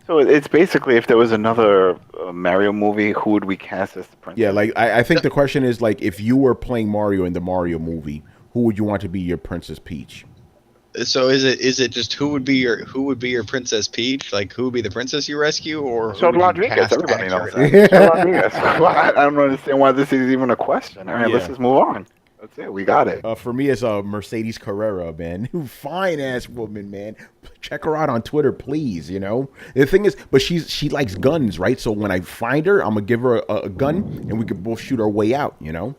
So it's basically if there was another Mario movie, who would we cast as the princess? Yeah, like I think the question is like if you were playing Mario in the Mario movie, who would you want to be your Princess Peach? So is it just who would be your Princess Peach? Like who would be the princess you rescue, or who So would you Rodriguez, cast everybody knows accurately? that. So Rodriguez. Well, I don't understand why this is even a question. All right, let's Yeah. just move on. That's it. We got it. For me, it's Mercedes Carrera, man. Fine ass woman, man. Check her out on Twitter, please. You know the thing is, but she likes guns, right? So when I find her, I'm gonna give her a gun, and we could both shoot our way out. You know.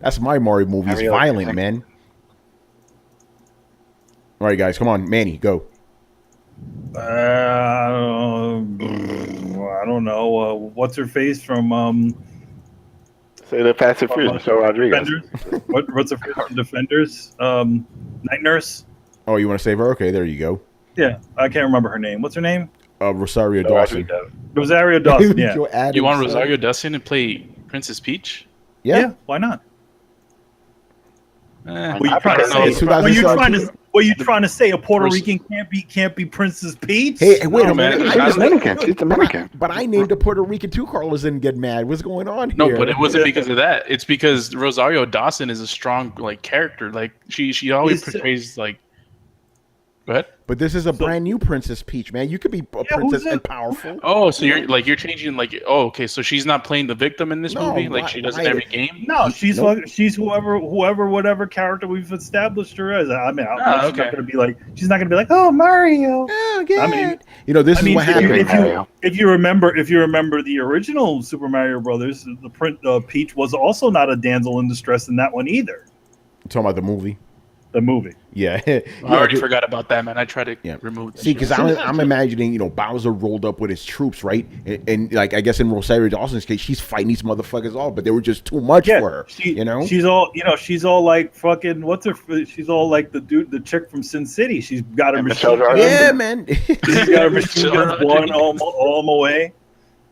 That's my Mario movie. It's violent, man. All right, guys, come on, Manny, go. I don't know. What's her face from Say the Fast and Furious. So Rodriguez. Defenders? What's her face from Defenders? Night Nurse. Oh, you want to save her? Okay, there you go. Yeah, I can't remember her name. What's her name? Rosario Dawson. Rosario Dawson. Yeah. Joe Adams, You want Rosario Dawson to play Princess Peach? Yeah. Why not? Eh, What are you trying to say? A Puerto Rican can't be Princess Peach? Hey, wait a man, minute. She's Dominican. She's Dominican. But I named a Puerto Rican too. Carlos didn't get mad. What's going on here? No, but it wasn't because of that. It's because Rosario Dawson is a strong character. Like she always portrays like. Go ahead. But this is a brand new Princess Peach, man. You could be a princess and powerful. Oh, so you're changing okay, so she's not playing the victim in this No, movie like she does in every game? No, she's whoever character we've established her as. I mean, she's not gonna be like, oh, Mario. Oh, good. I mean, this is what happened. If you remember the original Super Mario Brothers, the Peach was also not a damsel in distress in that one either. You're talking about the movie? The movie. Yeah. I already forgot about that, man. I tried to remove. See, because I'm imagining, Bowser rolled up with his troops, right? And like I guess in Rosario Dawson's case, she's fighting these motherfuckers all, but they were just too much for her. She's all like fucking she's all like the chick from Sin City. She's got her machine gun. Yeah, man. She's got her machine guns blowing all the way.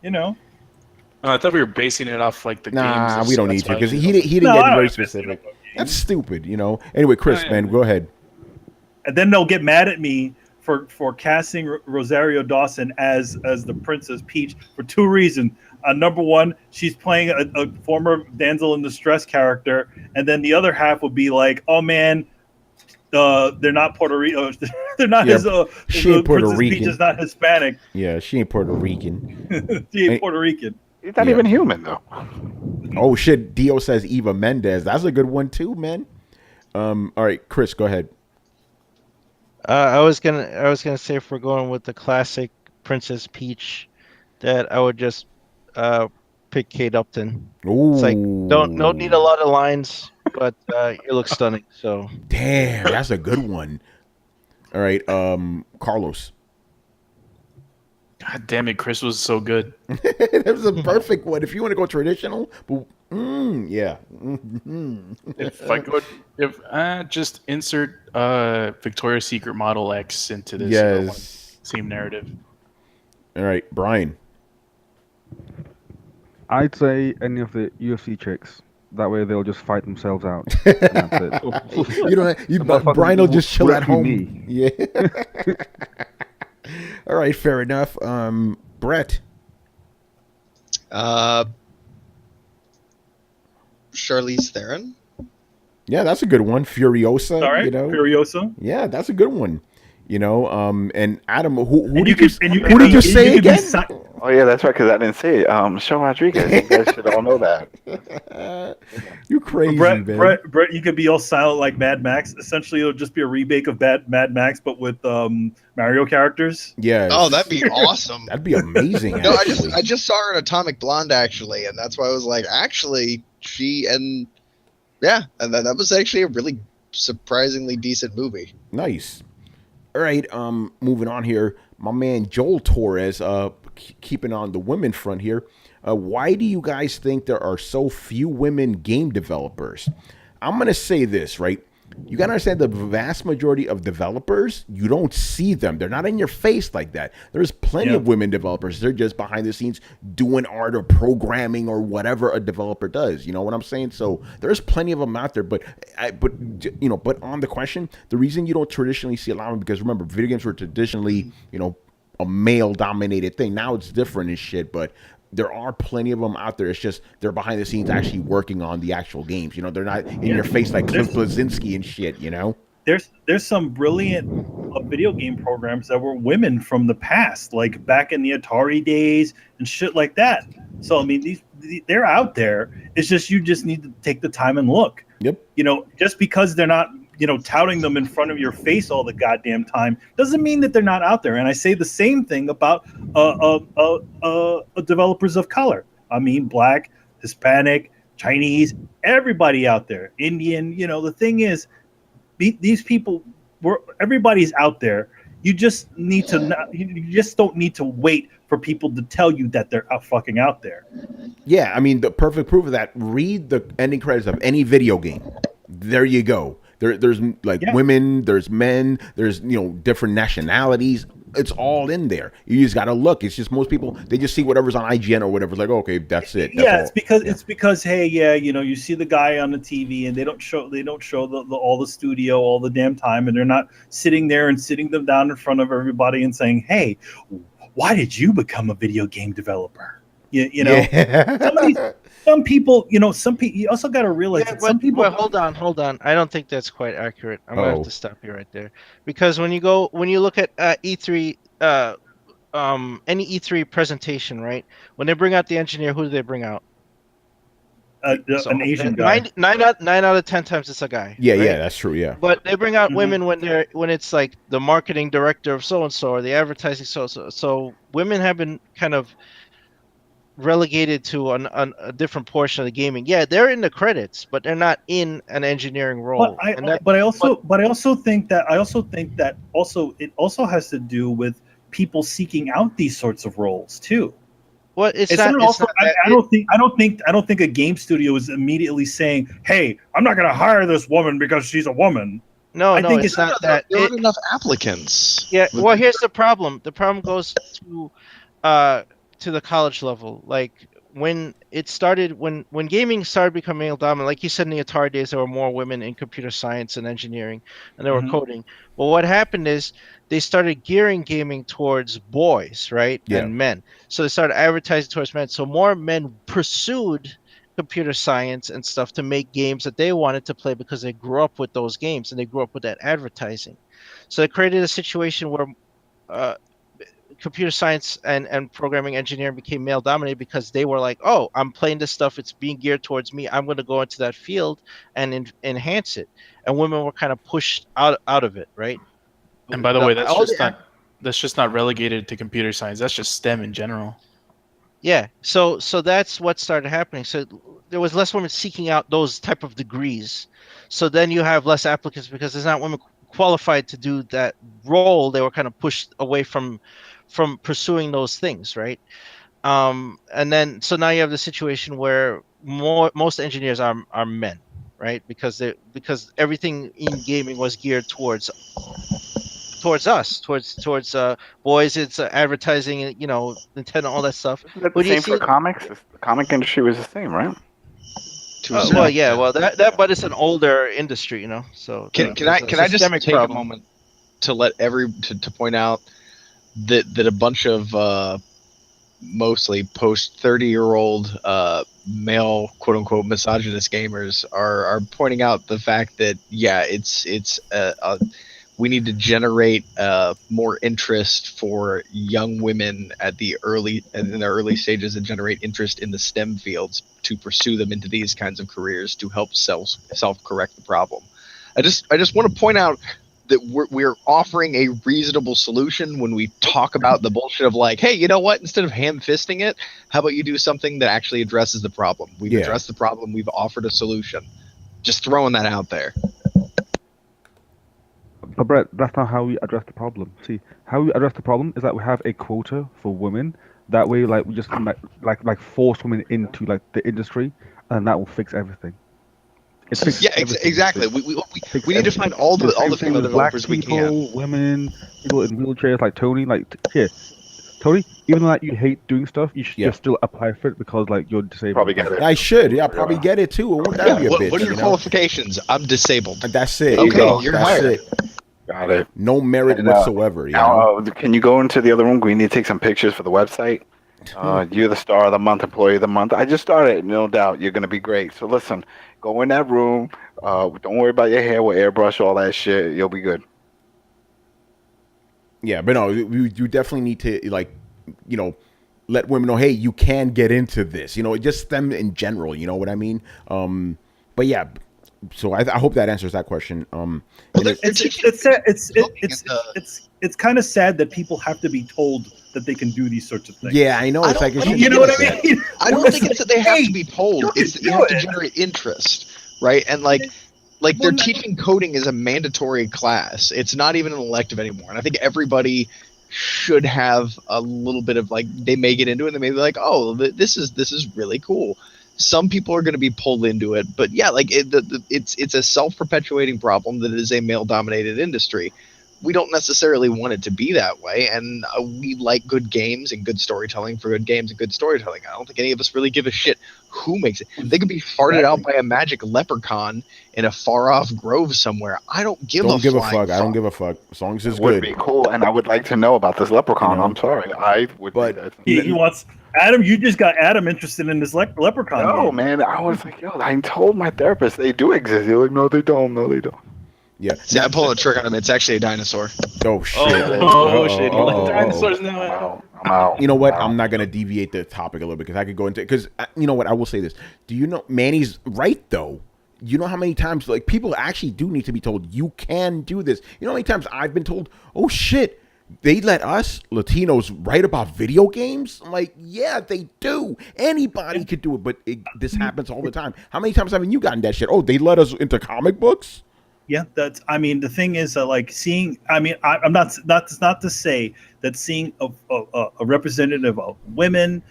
I thought we were basing it off like the games. Nah, we don't need to because he didn't get very specific. That's stupid, Anyway, Chris, man, go ahead. And then they'll get mad at me for casting Rosario Dawson as the Princess Peach for two reasons. Number one, she's playing a former damsel in distress character, and then the other half would be like, oh man, they're not Puerto Rican. They're not she ain't Puerto Princess Rican. Peach is not Hispanic. Yeah, she ain't Puerto Rican. She ain't Puerto Rican. He's not even human though. Oh shit! Dio says Eva Mendes. That's a good one too, man. All right, Chris, go ahead. I was gonna say if we're going with the classic Princess Peach, that I would just pick Kate Upton. It's like don't need a Ooh, lot of lines, but you look stunning. So damn, that's a good one. All right, Carlos. God damn it, Chris was so good. That was a perfect one. If you want to go traditional, but yeah. If I go, if just insert Victoria's Secret Model X into this one Yes. same narrative. All right, Brian. I'd say any of the UFC chicks. That way they'll just fight themselves out. And that's it. You know, The motherfuckers Brian will just chill at rescue home. me. Yeah. All right, fair enough. Brett. Charlize Theron. Yeah, that's a good one. Furiosa. All right, You know. Furiosa. Yeah, that's a good one. You know, and Adam, who And did you who did you say could be again? Oh yeah, that's right. Because I didn't say it. Show Rodriguez. You guys should all know that. You crazy, Brett, man. Brett, you could be all silent like Mad Max. Essentially, it'll just be a remake of Mad Max, but with Mario characters. Yeah. Oh, that'd be awesome. That'd be amazing. No, Actually. I just saw her in Atomic Blonde actually, and that's why I was like, actually, and that was actually a really surprisingly decent movie. Nice. All right, moving on here. My man Joel Torres, keeping on the women front here. Why do you guys think there are so few women game developers? I'm going to say this, right? You got to understand the vast majority of developers, you don't see them. They're not in your face like that. There's plenty of women developers. They're just behind the scenes doing art or programming or whatever a developer does. You know what I'm saying? So there's plenty of them out there. But on the question, the reason you don't traditionally see a lot of them, because remember, video games were traditionally, a male dominated thing. Now it's different and shit, but there are plenty of them out there. It's just they're behind the scenes actually working on the actual games. They're not in your face like Cliff Blazinski and shit. There's some brilliant video game programs that were women from the past, like back in the Atari days and shit like that. So I mean, they're out there. It's just you just need to take the time and look. Yep. Just because they're not touting them in front of your face all the goddamn time doesn't mean that they're not out there. And I say the same thing about developers of color. I mean, Black, Hispanic, Chinese, everybody out there, Indian. The thing is, these people, everybody's out there. You just need to you just don't need to wait for people to tell you that they're fucking out there. Yeah, I mean, the perfect proof of that, read the ending credits of any video game. There you go. There's women, there's men, there's different nationalities. It's all in there. You just gotta look. It's just most people, they just see whatever's on IGN or whatever. It's like, okay, that's it. That's it's because hey, you see the guy on the TV and they don't show all the studio all the damn time, and they're not sitting there and sitting them down in front of everybody and saying, hey, why did you become a video game developer? Some people, you also got to realize that some people. Well, hold on. I don't think that's quite accurate. I'm gonna have to stop you right there, because when you look at E3, any E3 presentation, right? When they bring out the engineer, who do they bring out? An Asian guy. 9 out of 10 times it's a guy. Yeah, right? yeah, that's true. Yeah. But they bring out women when it's like the marketing director of so and so or the advertising so. So women have been kind of relegated to a different portion of the gaming. Yeah, they're in the credits, but they're not in an engineering role. But I also think that it also has to do with people seeking out these sorts of roles too. Well, I don't think a game studio is immediately saying, "Hey, I'm not going to hire this woman because she's a woman." I think it's not that. There aren't enough applicants. Yeah. Well, here's the problem. The problem goes to the college level. Like when it started, when gaming started becoming male dominant, like you said, in the Atari days, there were more women in computer science and engineering, and they were coding. Well, what happened is they started gearing gaming towards boys, right, and men. So they started advertising towards men. So more men pursued computer science and stuff to make games that they wanted to play because they grew up with those games and they grew up with that advertising. So it created a situation where computer science and programming engineering became male dominated because they were like, oh, I'm playing this stuff, it's being geared towards me, I'm going to go into that field and enhance it. And women were kind of pushed out of it, right? And by the way, that's all just not relegated to computer science. That's just STEM in general. Yeah, so that's what started happening. So there was less women seeking out those type of degrees. So then you have less applicants because there's not women qualified to do that role. They were kind of pushed away from pursuing those things, right? And then so now you have the situation where most engineers are men, right? Because everything in gaming was geared towards us, towards boys. It's advertising, Nintendo, all that stuff. Isn't that But the you same see, for comics? The comic industry was the same, right? To a well, certain yeah, extent. well, that but it's an older industry, So Can there's I just systemic take problem. a moment to let to point out that a bunch of mostly post 30-year-old male quote unquote misogynist gamers are pointing out the fact that it's we need to generate more interest for young women in the early stages and generate interest in the STEM fields to pursue them into these kinds of careers to help self-correct the problem. I just want to point out that we're offering a reasonable solution when we talk about the bullshit of like, hey, you know what? Instead of ham-fisting it, how about you do something that actually addresses the problem? We've addressed the problem. We've offered a solution. Just throwing that out there. But Brett, that's not how we address the problem. See, how we address the problem is that we have a quota for women. That way, like we just like force women into like the industry, and that will fix everything. It fixes everything. Exactly. We need to find all the female developers we can. Women, people in wheelchairs like Tony. Like here, Tony. Even though like, you hate doing stuff, you should just still apply for it because like you're disabled. Probably get it. I should. Yeah, probably get it too. Wouldn't that be a bitch? What are your qualifications? I'm disabled. That's it. Okay, you're That's hired. it. Got it. No merit And, whatsoever. Now, can you go into the other room? We need to take some pictures for the website. You're the star of the month, employee of the month. I just started, no doubt. You're going to be great. So listen, go in that room. Don't worry about your hair. We'll airbrush all that shit. You'll be good. Yeah, but no, you definitely need to let women know, hey, you can get into this. Just them in general. You know what I mean? But yeah. So I hope that answers that question. It's kind of sad that people have to be told that they can do these sorts of things. Yeah, I know. It's like you know what I mean? I don't think it's that they have to be told. It's that you have to generate interest, right? And like they're teaching coding as a mandatory class. It's not even an elective anymore. And I think everybody should have a little bit of like, they may get into it and they may be like, oh, this is really cool. Some people are going to be pulled into it, but yeah, like it's a self-perpetuating problem that is a male-dominated industry. We don't necessarily want it to be that way, and we like good games and good storytelling for good games and good storytelling. I don't think any of us really give a shit who makes it. They could be farted out by a magic leprechaun in a far-off grove somewhere. I don't give a fuck. I don't give a fuck. As long as it's It would good. be cool, and I would like to know about this leprechaun. I'm sorry. I would. But he wants Adam. You just got Adam interested in this leprechaun. No, game. man. I was like, yo, I told my therapist they do exist. You're like, no, they don't. No, they don't. Yeah. See, I pulled a trick on him. It's actually a dinosaur. Oh shit. Shit. Dinosaurs now. I'm out. You know what? I'm not gonna deviate the topic a little bit because I could go into because you know what? I will say this. Do you know Manny's right though? You know how many times like people actually do need to be told you can do this. You know how many times I've been told, oh shit, they let us Latinos write about video games? I'm like, yeah, they do. Anybody could do it, but this happens all the time. How many times haven't you gotten that shit? Oh, they let us into comic books? Yeah, the thing is like seeing. I'm not to say that seeing a representative of women,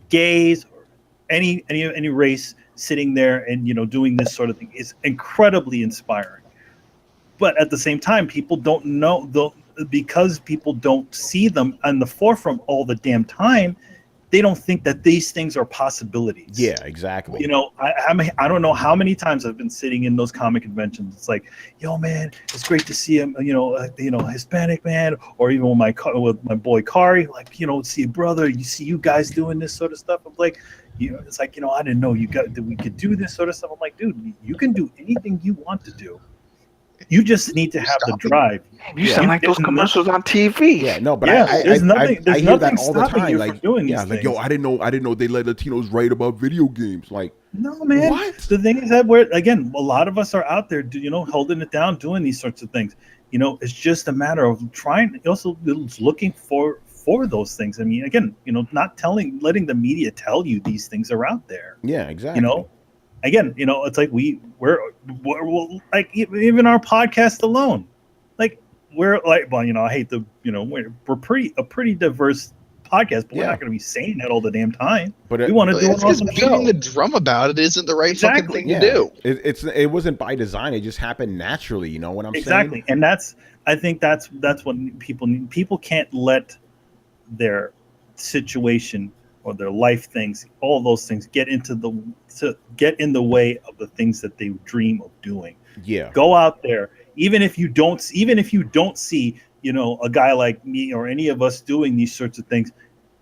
gays, or any race sitting there and doing this sort of thing is incredibly inspiring. But at the same time, people don't know because people don't see them on the forefront all the damn time. They don't think that these things are possibilities. Yeah, exactly. I don't know how many times I've been sitting in those comic conventions. It's like, yo, man, it's great to see him. Hispanic man, or even with my boy Kari, like, see a brother. You see you guys doing this sort of stuff. I'm like, it's like, I didn't know that we could do this sort of stuff. I'm like, dude, you can do anything you want to do. You just need to have the drive. You sound like those commercials on TV. Yeah, no, but there's nothing hear that all the stopping time. you Like, from doing yeah, these like, things. yo, I didn't know they let Latinos write about video games. Like, no, man. What? The thing is that a lot of us are out there, holding it down, doing these sorts of things. it's just a matter of trying, also looking for those things. I mean, again, not letting the media tell you these things are out there. Yeah, exactly. Again, it's like we're like, even our podcast alone, like we're like, well, I hate the, we're a pretty diverse podcast, but we're not going to be saying that all the damn time. But we want to do an awesome show. Beating the drum about it isn't the right fucking thing to do. It wasn't by design. It just happened naturally. You know what I'm saying? Exactly, and I think that's what people need. People can't let their situation or their life things, all those things, get in the way of the things that they dream of doing. Yeah. Go out there, even if you don't see, a guy like me or any of us doing these sorts of things,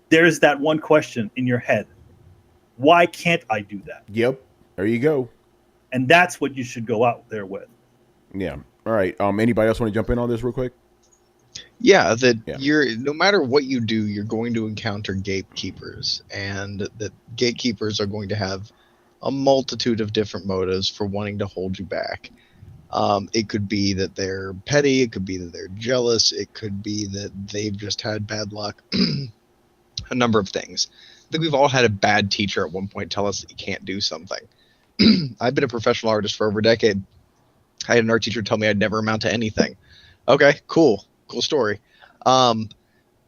there's that one question in your head: why can't I do that? Yep. There you go. And that's what you should go out there with. Yeah. All right. Anybody else want to jump in on this real quick? Yeah, you're, no matter what you do, you're going to encounter gatekeepers, and that gatekeepers are going to have a multitude of different motives for wanting to hold you back. It could be that they're petty. It could be that they're jealous. It could be that they've just had bad luck. A number of things. I think we've all had a bad teacher at one point tell us that you can't do something. I've been a professional artist for over a decade. I had an art teacher tell me I'd never amount to anything. Okay, cool story.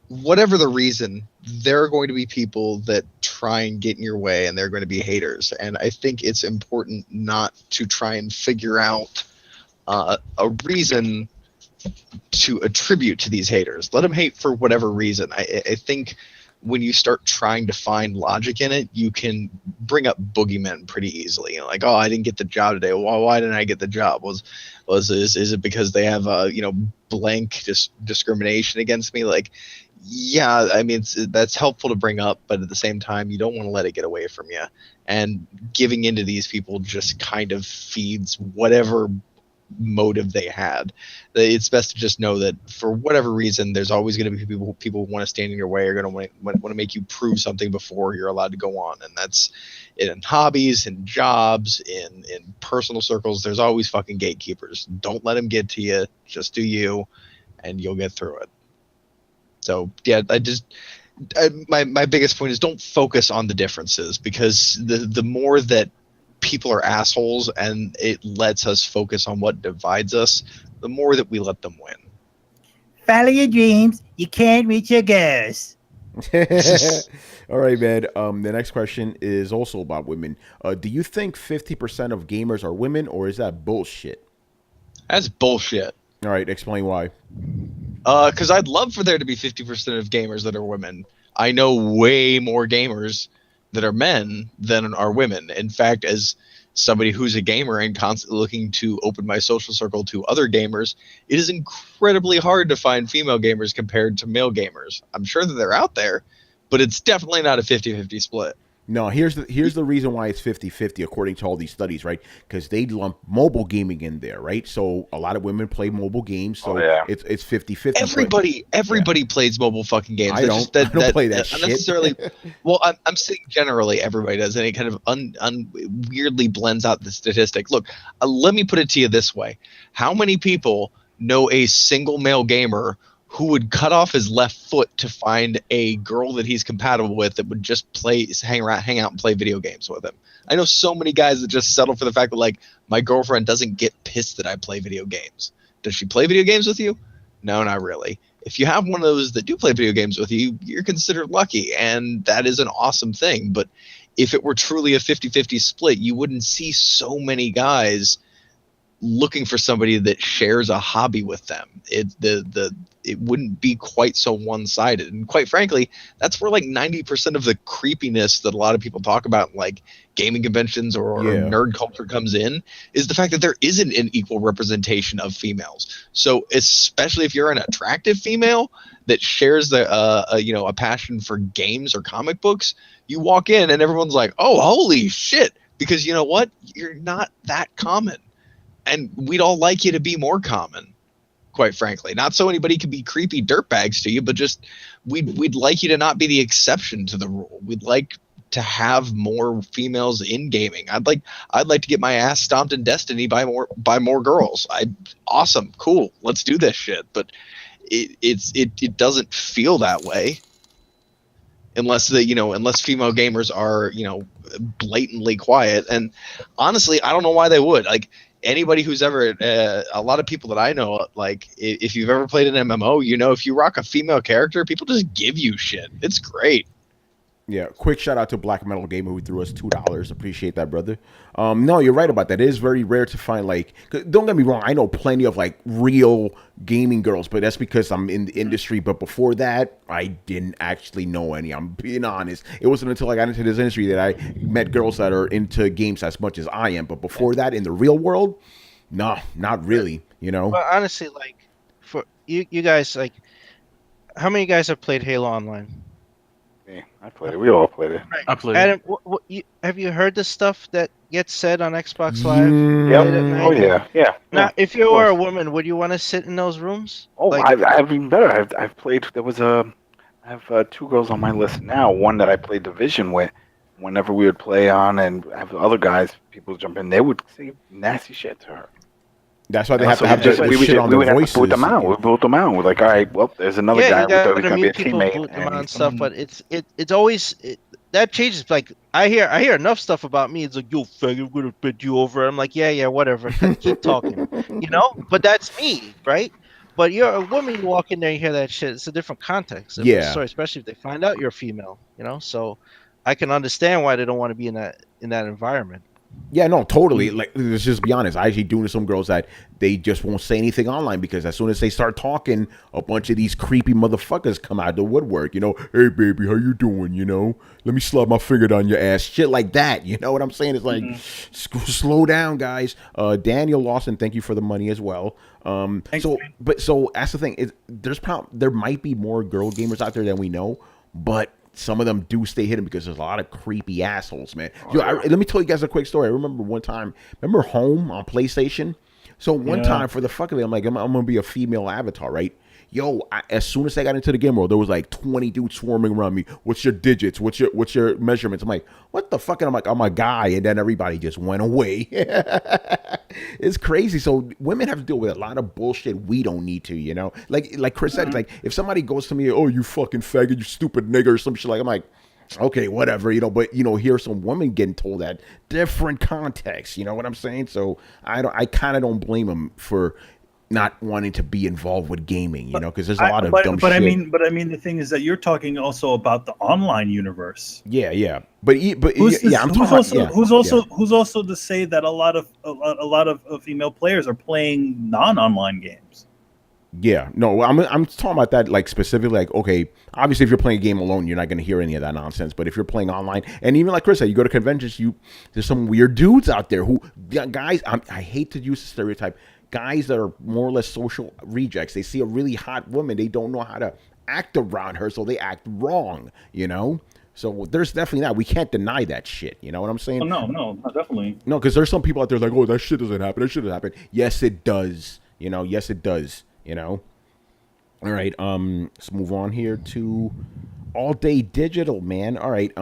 Whatever the reason, there are going to be people that try and get in your way, and they're going to be haters. And I think it's important not to try and figure out a reason to attribute to these haters. Let them hate for whatever reason. I think when you start trying to find logic in it, you can bring up boogeymen pretty easily. Like, oh, I didn't get the job today. Well, why didn't I get the job? Is it because they have blank discrimination against me? Like, yeah, I mean, that's helpful to bring up, but at the same time, you don't want to let it get away from you. And giving into these people just kind of feeds whatever motive they had. It's best to just know that for whatever reason, there's always going to be people who want to stand in your way, are going to want to make you prove something before you're allowed to go on. And that's in hobbies, in jobs, in personal circles. There's always fucking gatekeepers. Don't let them get to you. Just do you, and you'll get through it. So yeah, my biggest point is don't focus on the differences, because the more that people are assholes and it lets us focus on what divides us, the more that we let them win. Follow your dreams. You can't reach your goals. All right, man. The next question is also about women. Do you think 50% of gamers are women, or is that bullshit? That's bullshit. All right, explain why. Because I'd love for there to be 50% of gamers that are women. I know way more gamers that are men than are women. In fact, as somebody who's a gamer and constantly looking to open my social circle to other gamers, it is incredibly hard to find female gamers compared to male gamers. I'm sure that they're out there, but it's definitely not a 50-50 split. No, here's the reason why it's 50-50 according to all these studies, right? Because they lump mobile gaming in there, right? So a lot of women play mobile games, so it's 50-50. Everybody plays mobile fucking games. I don't play that shit. Unnecessarily. Well, I'm saying generally everybody does, and it kind of weirdly blends out the statistic. Look, let me put it to you this way: how many people know a single male gamer who would cut off his left foot to find a girl that he's compatible with that would just hang out and play video games with him? I know so many guys that just settle for the fact that, like, my girlfriend doesn't get pissed that I play video games. Does she play video games with you? No, not really. If you have one of those that do play video games with you, you're considered lucky, and that is an awesome thing. But if it were truly a 50-50 split, you wouldn't see so many guys looking for somebody that shares a hobby with them. It wouldn't be quite so one-sided. And quite frankly, that's where like 90% of the creepiness that a lot of people talk about, like gaming conventions or nerd culture, comes in, is the fact that there isn't an equal representation of females. So especially if you're an attractive female that shares a passion for games or comic books, you walk in and everyone's like, oh, holy shit, because you know what? You're not that common. And we'd all like you to be more common, quite frankly. Not so anybody can be creepy dirtbags to you, but just we'd like you to not be the exception to the rule. We'd like to have more females in gaming. I'd like to get my ass stomped in Destiny by more girls. Awesome, cool, let's do this shit. But it doesn't feel that way unless unless female gamers are blatantly quiet. And honestly, I don't know why they would. Like, anybody who's ever a lot of people that I know, like, if you've ever played an MMO, if you rock a female character, people just give you shit. It's great. Yeah, quick shout out to Black Metal Gamer who threw us $2. Appreciate that, brother. No, you're right about that. It is very rare to find, like, don't get me wrong, I know plenty of like real gaming girls, but that's because I'm in the industry. But before that, I didn't actually know any. I'm being honest. It wasn't until I got into this industry that I met girls that are into games as much as I am. But before that, in the real world, no, not really. Well, honestly, like, for you guys, like, how many of you guys have played Halo Online? Yeah, I played it. We all played it. Right. I played Adam, have you heard the stuff that gets said on Xbox Live? Yep. Oh yeah. Now, if you were a woman, would you want to sit in those rooms? Oh, I've been better. I've played. I have 2 girls on my list now. One that I played Division with. Whenever we would play on and have other guys, people jump in, they would say nasty shit to her. That's why they have to have we shit on their would voices. Have to boot them out. We boot them out. We're like, all right, well, there's another guy. We thought he was gonna be a teammate. Boot them out and stuff, but it's always that changes. Like, I hear enough stuff about me. It's like, yo, faggot, I'm gonna bend you over. I'm like, yeah, whatever. Keep talking, But that's me, right? But you're a woman. You walk in there, you hear that shit. It's a different context. Yeah. Story, especially if they find out you're female. So I can understand why they don't want to be in that environment. Yeah, no, totally. Like, let's just be honest. I actually do know some girls that they just won't say anything online because as soon as they start talking, a bunch of these creepy motherfuckers come out of the woodwork. Hey baby, how you doing? Let me slap my finger down your ass. Shit like that. You know what I'm saying? It's like, slow down, guys. Daniel Lawson, thank you for the money as well. So that's the thing. There might be more girl gamers out there than we know, but some of them do stay hidden because there's a lot of creepy assholes, man. Let me tell you guys a quick story. I remember one time, Home on PlayStation? So one time, for the fuck of it, I'm like, I'm going to be a female avatar, right? As soon as I got into the game world, there was like 20 dudes swarming around me. What's your digits? What's your measurements? I'm like, what the fuck? And I'm like, I'm a guy. And then everybody just went away. It's crazy. So women have to deal with a lot of bullshit we don't need to, Like Chris said, like, if somebody goes to me, oh, you fucking faggot, you stupid nigger, or some shit, like, I'm like, okay, whatever, but hear some women getting told that different context, you know what I'm saying? So I kind of don't blame them for not wanting to be involved with gaming, because there's a lot of dumb shit. I mean, the thing is that you're talking also about the online universe. Yeah. But who's also to say that a lot of female players are playing non-online games? Yeah, no, I'm talking about that, like, specifically, like, okay, obviously if you're playing a game alone, you're not going to hear any of that nonsense, but if you're playing online, and even like Chris said, you go to conventions, there's some weird dudes out there guys, I hate to use the stereotype, guys that are more or less social rejects. They see a really hot woman, they don't know how to act around her, so they act wrong, So there's definitely that. We can't deny that shit. You know what I'm saying? Oh, no, definitely. No, because there's some people out there like, oh, that shit doesn't happen. That shit doesn't happen. Yes, it does. Yes, it does. All right. Let's move on here to All Day Digital, man. All right.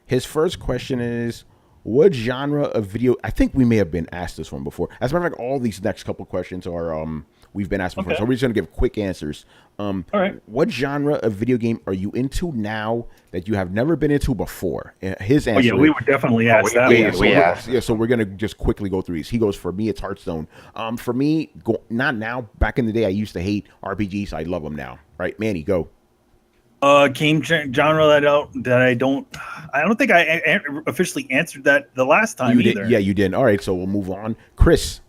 His first question is, what genre of video? I think we may have been asked this one before. As a matter of fact, all these next couple questions are we've been asked before, so we're just gonna give quick answers. All right. What genre of video game are you into now that you have never been into before? His answer. Oh, yeah, we would definitely ask that. So we're gonna just quickly go through these. He goes, for me, it's Hearthstone. For me, not now. Back in the day, I used to hate RPGs. I love them now. Right, Manny, go. Game genre I don't think I officially answered that the last time either. Yeah, you didn't. All right, so we'll move on. Chris.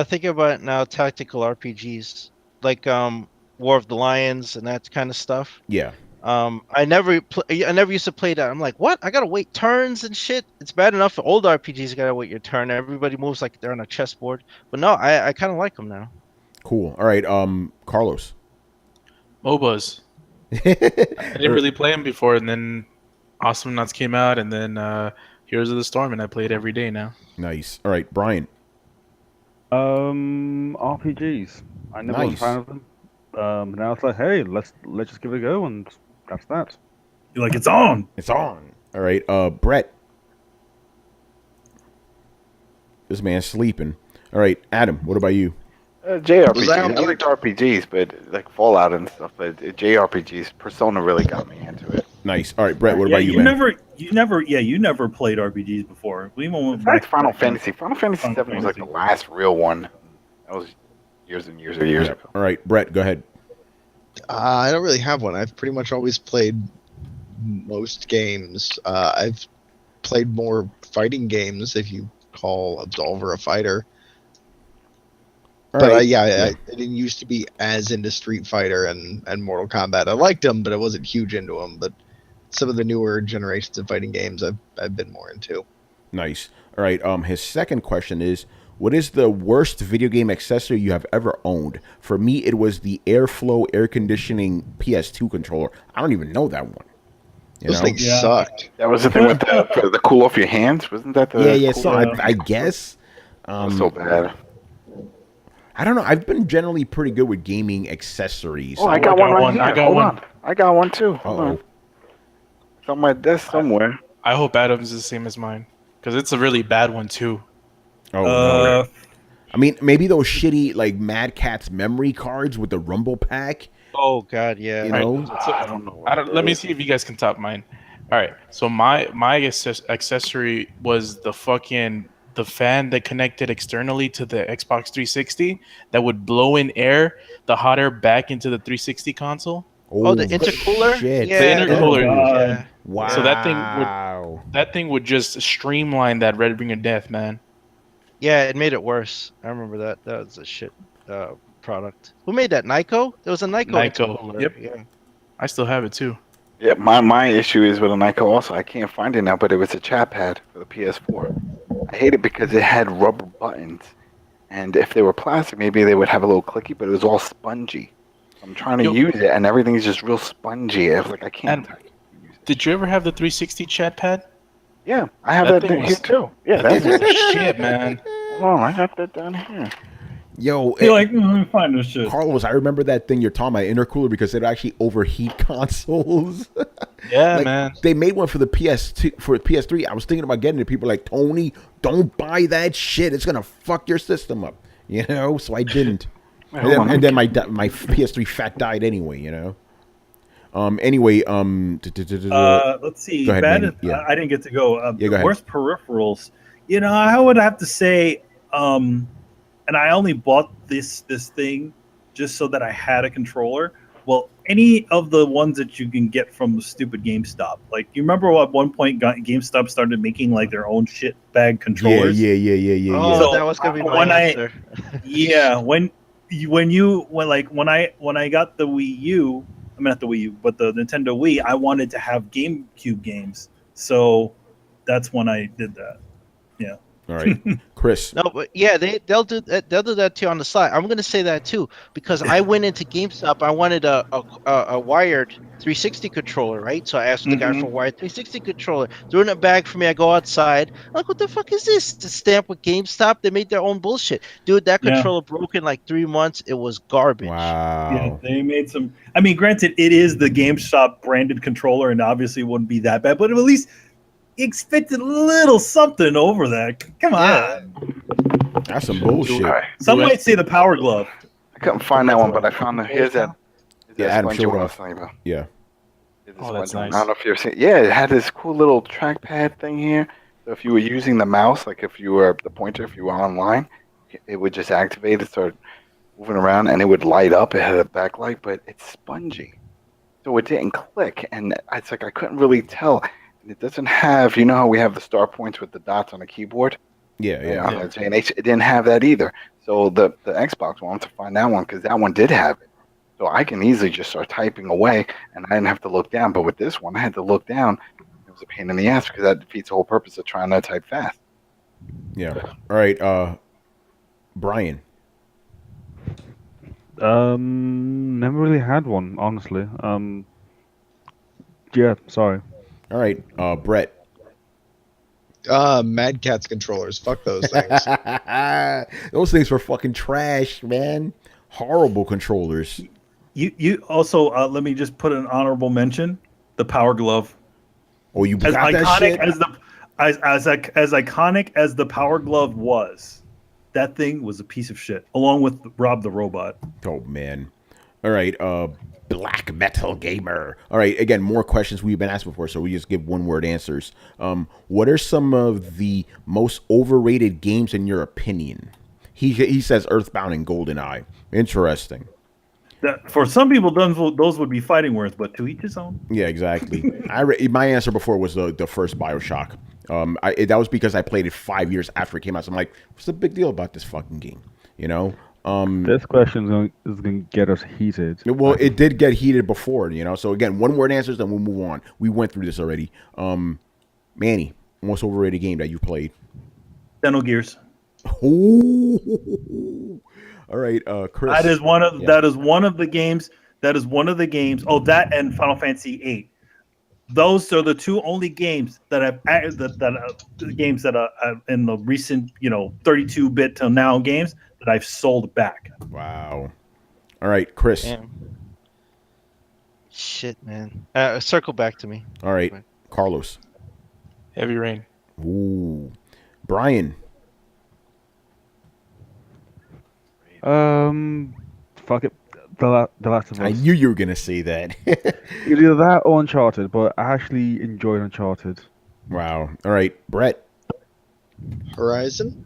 Think about now tactical RPGs like War of the Lions and that kind of stuff. Yeah. I never used to play that. I'm like, what? I gotta wait turns and shit. It's bad enough for old RPGs. You gotta wait your turn. Everybody moves like they're on a chessboard. But no, I kind of like them now. Cool. All right. Carlos. MOBAs. I didn't really play them before, and then Awesome Nuts came out, and then Heroes of the Storm, and I play it every day now. Nice. All right, Brian. RPGs. I never was a fan of them. Now it's like, hey, let's just give it a go, and that's that. You're like, it's on. It's on. All right, Brett. This man's sleeping. All right, Adam. What about you? JRPGs. I liked RPGs, but like Fallout and stuff. But JRPGs, Persona really got me into it. Nice. All right, Brett. What about you, man? You never played RPGs before. We went Back back Final Fantasy. Final Fantasy 7 was like the last real one. That was years and years ago. All right, Brett. Go ahead. I don't really have one. I've pretty much always played most games. I've played more fighting games, if you call Absolver a fighter. But I didn't used to be as into Street Fighter and Mortal Kombat. I liked them, but I wasn't huge into them. But some of the newer generations of fighting games I've been more into. Nice. All right. His second question is, what is the worst video game accessory you have ever owned? For me, it was the Airflow air conditioning PS2 controller. I don't even know that one. Those things sucked. That was the thing with the cool off your hands, wasn't that the? Yeah. So I guess. So bad. I don't know. I've been generally pretty good with gaming accessories. Oh, I got one right here. Hold on. I got one too. Hold on. It's on my desk somewhere. I hope Adam's is the same as mine, because it's a really bad one too. Oh no. I mean, maybe those shitty like Mad Catz memory cards with the Rumble Pack. Oh God, yeah. You know? I don't know. Let me see if you guys can top mine. All right. So my accessory was the fan that connected externally to the Xbox 360 that would blow in air, the hot air back into the 360 console. Oh, the intercooler? Shit. Yeah, the intercooler. Yeah. Wow. So that thing would just streamline that Red Ring of Death, man. Yeah, it made it worse. I remember that. That was a shit product. Who made that? Nyko? There was a Nyko. Nyko. Yep. Yeah. I still have it too. Yeah, my issue is with a Nyko also. I can't find it now, but it was a chat pad for the PS4. I hate it because it had rubber buttons, and if they were plastic, maybe they would have a little clicky, but it was all spongy. I'm trying to use it, and everything's just real spongy. I was like, I can't. Did you ever have the 360 chat pad? Yeah, I have that thing here too. Yeah, that's shit, man. Oh, I got that down here. Yo, you're like, let me find this shit. Carlos, I remember that thing you're talking about, intercooler, because it actually overheat consoles. Yeah, like, man. They made one for the PS2, for PS3. I was thinking about getting it. People were like, Tony, don't buy that shit. It's gonna fuck your system up. You know, so I didn't. And then my PS3 fat died anyway. You know. Anyway. Let's see. Go ahead, I didn't get to go. Go ahead. Worst peripherals. You know, I would have to say. And I only bought this thing just so that I had a controller. Well, any of the ones that you can get from the stupid GameStop. Like, you remember at one point GameStop started making like their own shit bag controllers? Yeah. Oh, So that was gonna be my answer. When I got the Wii U, I mean not the Wii U, but the Nintendo Wii, I wanted to have GameCube games. So that's when I did that. Yeah. All right, Chris. No, but yeah, they'll do that. They'll do that too on the side. I'm gonna say that too because I went into GameStop. I wanted a wired 360 controller, right? So I asked the guy for a wired 360 controller. Threw in a bag for me. I go outside. I'm like, what the fuck is this? It's a stamp with GameStop. They made their own bullshit, dude. That controller broke in like 3 months. It was garbage. Wow. Yeah, they made some. I mean, granted, it is the GameStop branded controller, and obviously it wouldn't be that bad, but at least. Expected a little something over that. Come on. That's some bullshit. Some might say the Power Glove. I couldn't find that one, but I found the here's that. Yeah, Adam spongy showed one I off. was talking about. Yeah. Oh, that's nice. I don't know if you've seen. Yeah, it had this cool little trackpad thing here. So if you were using the mouse, like if you were the pointer, if you were online, it would just activate it, start moving around, and it would light up. It had a backlight, but it's spongy, so it didn't click, and it's like I couldn't really tell. It doesn't have, you know how we have the star points with the dots on the keyboard? Yeah. On the J&H, it didn't have that either. So the Xbox wanted to find that one because that one did have it. So I can easily just start typing away and I didn't have to look down. But with this one, I had to look down. It was a pain in the ass because that defeats the whole purpose of trying to type fast. Yeah. All right. Brian. Never really had one, honestly. Yeah, sorry. All right, Brett. Mad Catz controllers. Fuck those things. Those things were fucking trash, man. Horrible controllers. You also let me just put an honorable mention: the Power Glove. Oh, you As got that iconic shit? as the as iconic as the Power Glove was, that thing was a piece of shit. Along with Rob the Robot. Oh man. All right, Black Metal Gamer. All right, again, more questions we've been asked before, so we just give one word answers. What are some of the most overrated games in your opinion? He says Earthbound and GoldenEye. Interesting. That for some people, those would be fighting words, but to each his own. Yeah, exactly. My answer before was the first BioShock. That was because I played it 5 years after it came out. So I'm like, what's the big deal about this fucking game? You know. This question is going to get us heated. Well, it did get heated before, you know. So again, one word answers, then we'll move on. We went through this already. Manny, most overrated game that you played? Xenogears. Ooh. All right, Chris. That is one of the games. That is one of the games. Oh, that and Final Fantasy VIII. Those are the two only games that I've in the recent 32-bit till now games that I've sold back. Wow. All right, Chris. Damn. Shit, man. Circle back to me. All right, Carlos. Heavy Rain. Ooh. Brian. Fuck it. The Last of Us. I knew you were gonna say that. Either that or Uncharted, but I actually enjoyed Uncharted. Wow. All right, Brett. Horizon.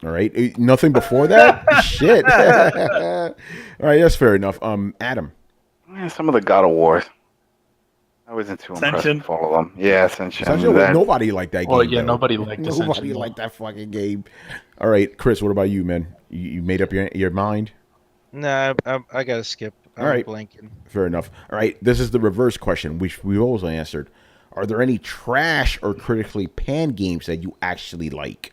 All right, nothing before that. Shit. All right, that's fair enough. Adam. Yeah, some of the God of Wars. I wasn't too impressed with all of them. Yeah, Ascension. Nobody liked that game. Oh yeah, though. nobody liked Ascension. Nobody liked that fucking game. All right, Chris. What about you, man? You made up your mind? Nah, I gotta skip. I'm All right. blanking. Fair enough. All right, this is the reverse question, which we also answered. Are there any trash or critically panned games that you actually like?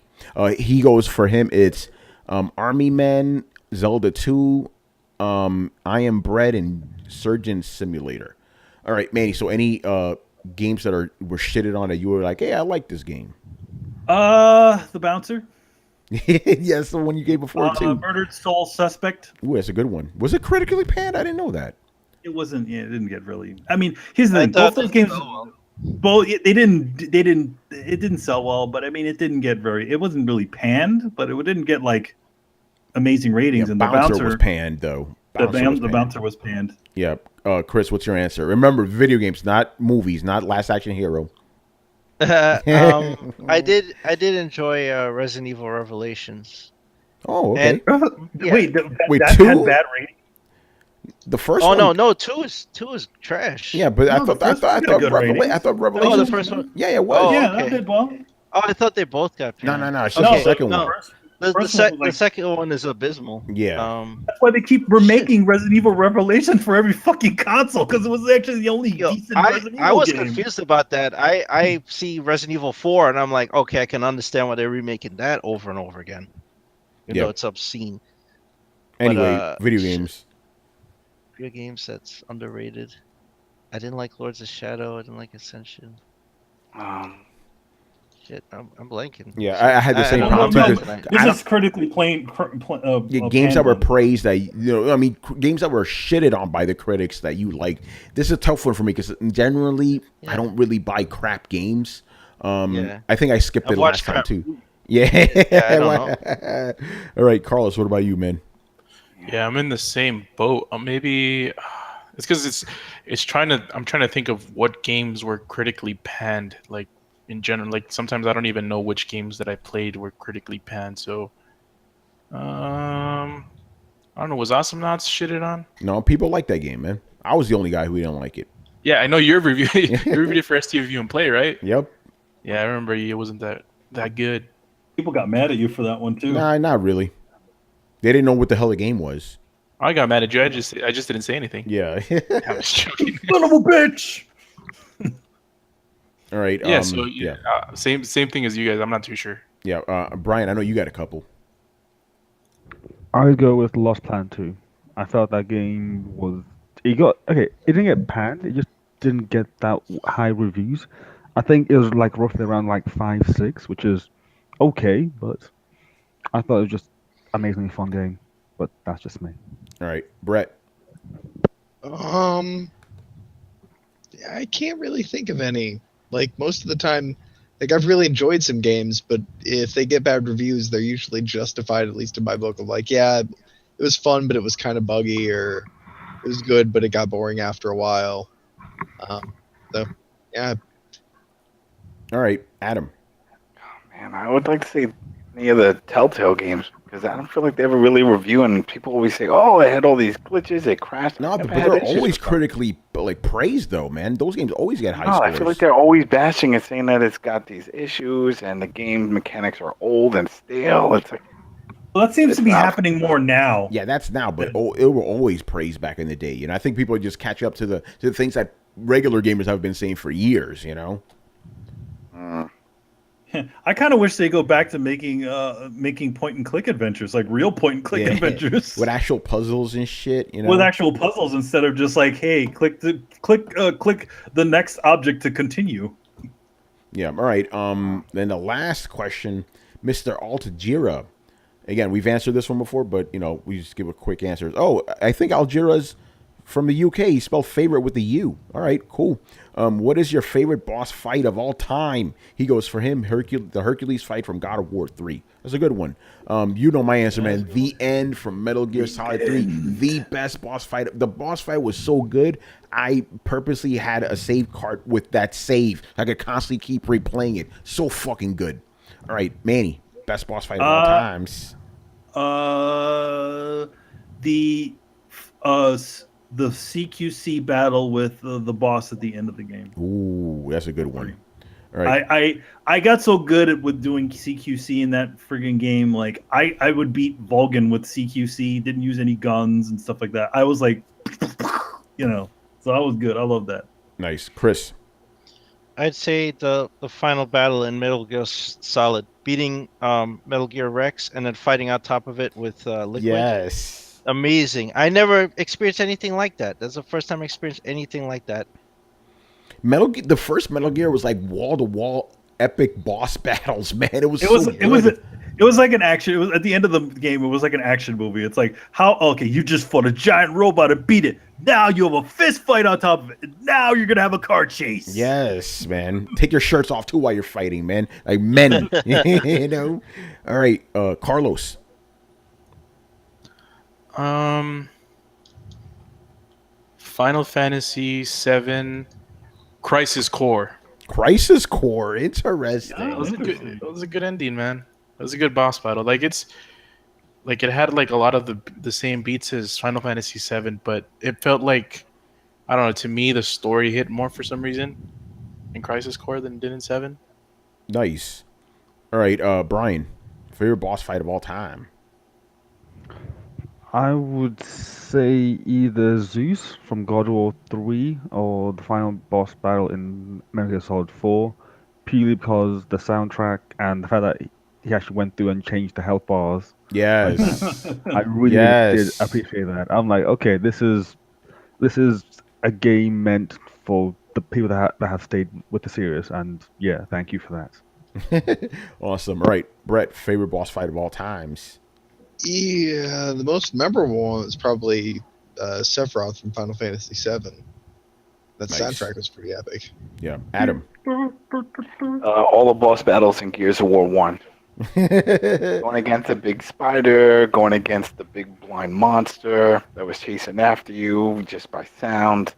He goes for him. It's Army Men, Zelda 2, I Am Bread, and Surgeon Simulator. All right, Manny. So any games that were shitted on that you were like, hey, I like this game? The Bouncer. Yes, the one you gave before too. Murdered Soul Suspect. Ooh, that's a good one. Was it critically panned? I didn't know that. It wasn't. Yeah, it didn't get really. I mean, here's the thing. Both those games. Both they didn't. It didn't sell well, but I mean, it didn't get very. It wasn't really panned, but it didn't get like amazing ratings. Yeah, and Bouncer was panned though. The Bouncer was panned. Yeah, Chris, what's your answer? Remember, video games, not movies, not Last Action Hero. I did enjoy Resident Evil Revelations. Oh, okay. Wait, that two? had bad rating. The first one? one? No, two is trash. Yeah, but I thought Revelation. Oh, the first one. Yeah, it was. Oh, Yeah, okay. that did well. Oh, I thought they both got No, panned. it's just the second one. The second one is abysmal. Yeah. That's why they keep remaking Resident Evil Revelation for every fucking console, because it was actually the only decent Resident Evil I was game. confused about that. I see Resident Evil 4 and I'm like, okay, I can understand why they're remaking that over and over again. Even though it's obscene. Anyway, video games. Video games that's underrated. I didn't like Lords of Shadow. I didn't like Ascension. Shit, I'm blanking. Yeah, I had the same problem too. This is critically games that were praised that games that were shitted on by the critics that you liked. This is a tough one for me because generally I don't really buy crap games. I think I skipped it last time too. Yeah. I don't know. All right, Carlos, what about you, man? Yeah, I'm in the same boat. Maybe it's because I'm trying to think of what games were critically panned, like in general. Like sometimes I don't even know which games that I played were critically panned. So, I don't know. Was Awesome Knots shitted on? No, people like that game, man. I was the only guy who didn't like it. Yeah, I know you're reviewing. You reviewed it for ST Review and Play, right? Yep. Yeah, I remember it wasn't that good. People got mad at you for that one too. Nah, not really. They didn't know what the hell the game was. I got mad at you. I just didn't say anything. Yeah. I was joking. Son of a bitch. All right. Yeah. Same thing as you guys. I'm not too sure. Yeah. Brian, I know you got a couple. I would go with Lost Plan 2. I felt that game was. It didn't get panned. It just didn't get that high reviews. I think it was like roughly around like 5, 6, which is okay, but I thought it was just amazingly fun game. But that's just me. All right, Brett. I can't really think of any. Like most of the time, like I've really enjoyed some games, but if they get bad reviews, they're usually justified, at least in my book, of like, yeah, it was fun, but it was kind of buggy, or it was good, but it got boring after a while. So, yeah. All right, Adam. Man, I would like to see any of the Telltale games because I don't feel like they ever really review, and people always say, "Oh, it had all these glitches, it crashed." No, but Never had they're issues always with them. critically like praised, though, man. Those games always get high No, scores. I feel like they're always bashing and saying that it's got these issues and the game mechanics are old and stale. It's like, Well, that seems It's to be not- happening more now. Yeah, that's now, but it were always praised back in the day. You know, I think people just catch up to the things that regular gamers have been saying for years. You know. I kind of wish they go back to making point and click adventures, like real point and click adventures with actual puzzles and shit. You know, with actual puzzles instead of just like, hey, click the next object to continue. Yeah. All right. Then the last question, Mr. Altajira. Again, we've answered this one before, but you know, we just give a quick answer. Oh, I think Algira's from the UK. He spelled favorite with the U. All right, cool. What is your favorite boss fight of all time? He goes for him, the Hercules fight from God of War 3. That's a good one. You know my answer, man. The End from Metal Gear Solid 3. The best boss fight. The boss fight was so good, I purposely had a save card with that save. I could constantly keep replaying it. So fucking good. All right, Manny. Best boss fight of all times. The CQC battle with the boss at the end of the game. Ooh, that's a good one. All right. I got so good with doing CQC in that friggin' game. Like I would beat Vulgan with CQC. Didn't use any guns and stuff like that. I was like, you know, so I was good. I love that. Nice, Chris. I'd say the final battle in Metal Gear Solid, beating Metal Gear Rex and then fighting on top of it with Liquid. Yes. Amazing. I never experienced anything like that. That's the first time I experienced anything like that. The first Metal Gear was like wall to wall epic boss battles, man. It was like an action. It was at the end of the game. It was like an action movie. It's like you just fought a giant robot and beat it. Now you have a fist fight on top of it. And now you're gonna have a car chase. Yes, man. Take your shirts off too while you're fighting, man. Like men, you know. All right, Carlos. Final Fantasy VII, Crisis Core. Crisis Core. Interesting. Yeah, it was a good ending, man. It was a good boss battle. Like it had like a lot of the same beats as Final Fantasy VII, but it felt like, I don't know, to me the story hit more for some reason in Crisis Core than it did in 7. Nice. All right, Brian, favorite boss fight of all time. I would say either Zeus from God of War 3 or the final boss battle in Metal Gear Solid 4, purely because the soundtrack and the fact that he actually went through and changed the health bars. Yes. I really did appreciate that. I'm like, okay, this is a game meant for the people that have stayed with the series, and yeah, thank you for that. Awesome. All right, Brett, favorite boss fight of all times. Yeah, the most memorable one is probably Sephiroth from Final Fantasy VII. That soundtrack was pretty epic. Yeah, Adam. All the boss battles in Gears of War 1. Going against a big spider, going against the big blind monster that was chasing after you just by sound.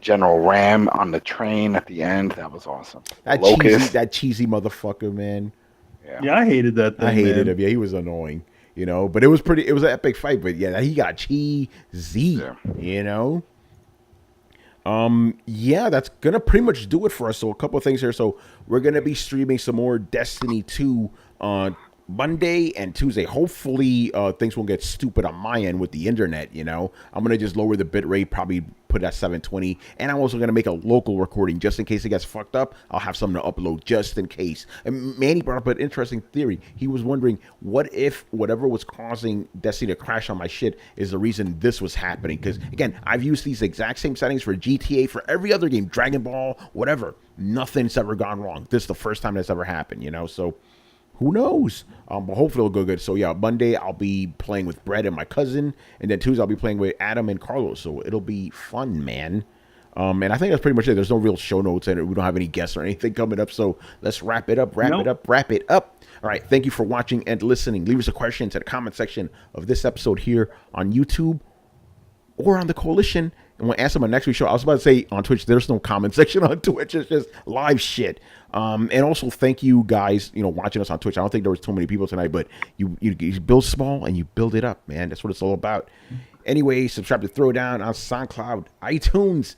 General Ram on the train at the end, that was awesome. That cheesy motherfucker, man. Yeah, I hated that thing. I hated him. Yeah, he was annoying. You know, but it was an epic fight. But yeah, he got cheesy. You know. Yeah, that's gonna pretty much do it for us. So a couple of things here. So we're gonna be streaming some more Destiny 2 on Monday and Tuesday. Hopefully, things won't get stupid on my end with the internet. You know, I'm gonna just lower the bit rate, probably put it at 720, and I'm also gonna make a local recording just in case it gets fucked up. I'll have something to upload just in case. And Manny brought up an interesting theory. He was wondering, what if whatever was causing Destiny to crash on my shit is the reason this was happening? Because again, I've used these exact same settings for GTA, for every other game, Dragon Ball, whatever. Nothing's ever gone wrong. This is the first time that's ever happened. You know, so. Who knows? But hopefully it'll go good. So yeah, Monday I'll be playing with Brett and my cousin, and then Tuesday I'll be playing with Adam and Carlos. So it'll be fun, man. And I think that's pretty much it. There's no real show notes in it. We don't have any guests or anything coming up. So let's wrap it up. Wrap it up. All right. Thank you for watching and listening. Leave us a question to the comment section of this episode here on YouTube or on the Coalition, and we'll answer my next week's show. I was about to say on Twitch, there's no comment section on Twitch. It's just live shit. And also thank you guys, watching us on Twitch. I don't think there was too many people tonight, but you build small and you build it up, man. That's what it's all about. Anyway, subscribe to Throwdown on SoundCloud, iTunes,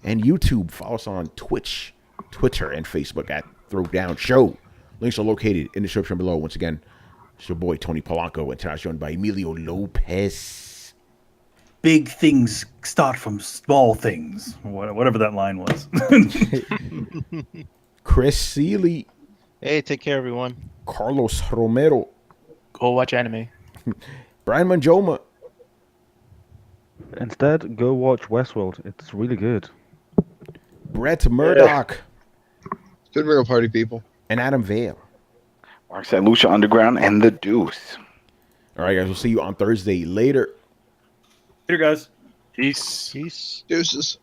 and YouTube. Follow us on Twitch, Twitter, and Facebook at Throwdown Show. Links are located in the description below. Once again, it's your boy Tony Polanco, and tonight's joined by Emilio Lopez. Big things start from small things. Whatever that line was. Chris Seeley. Hey, take care, everyone. Carlos Romero. Go watch anime. Brian Manjoma. Instead, go watch Westworld. It's really good. Brett Murdoch. Good real party people. And Adam Vale. Mark said Lucha Underground and the Deuce. All right, guys. We'll see you on Thursday. Later. Here, guys. Peace. Deuces.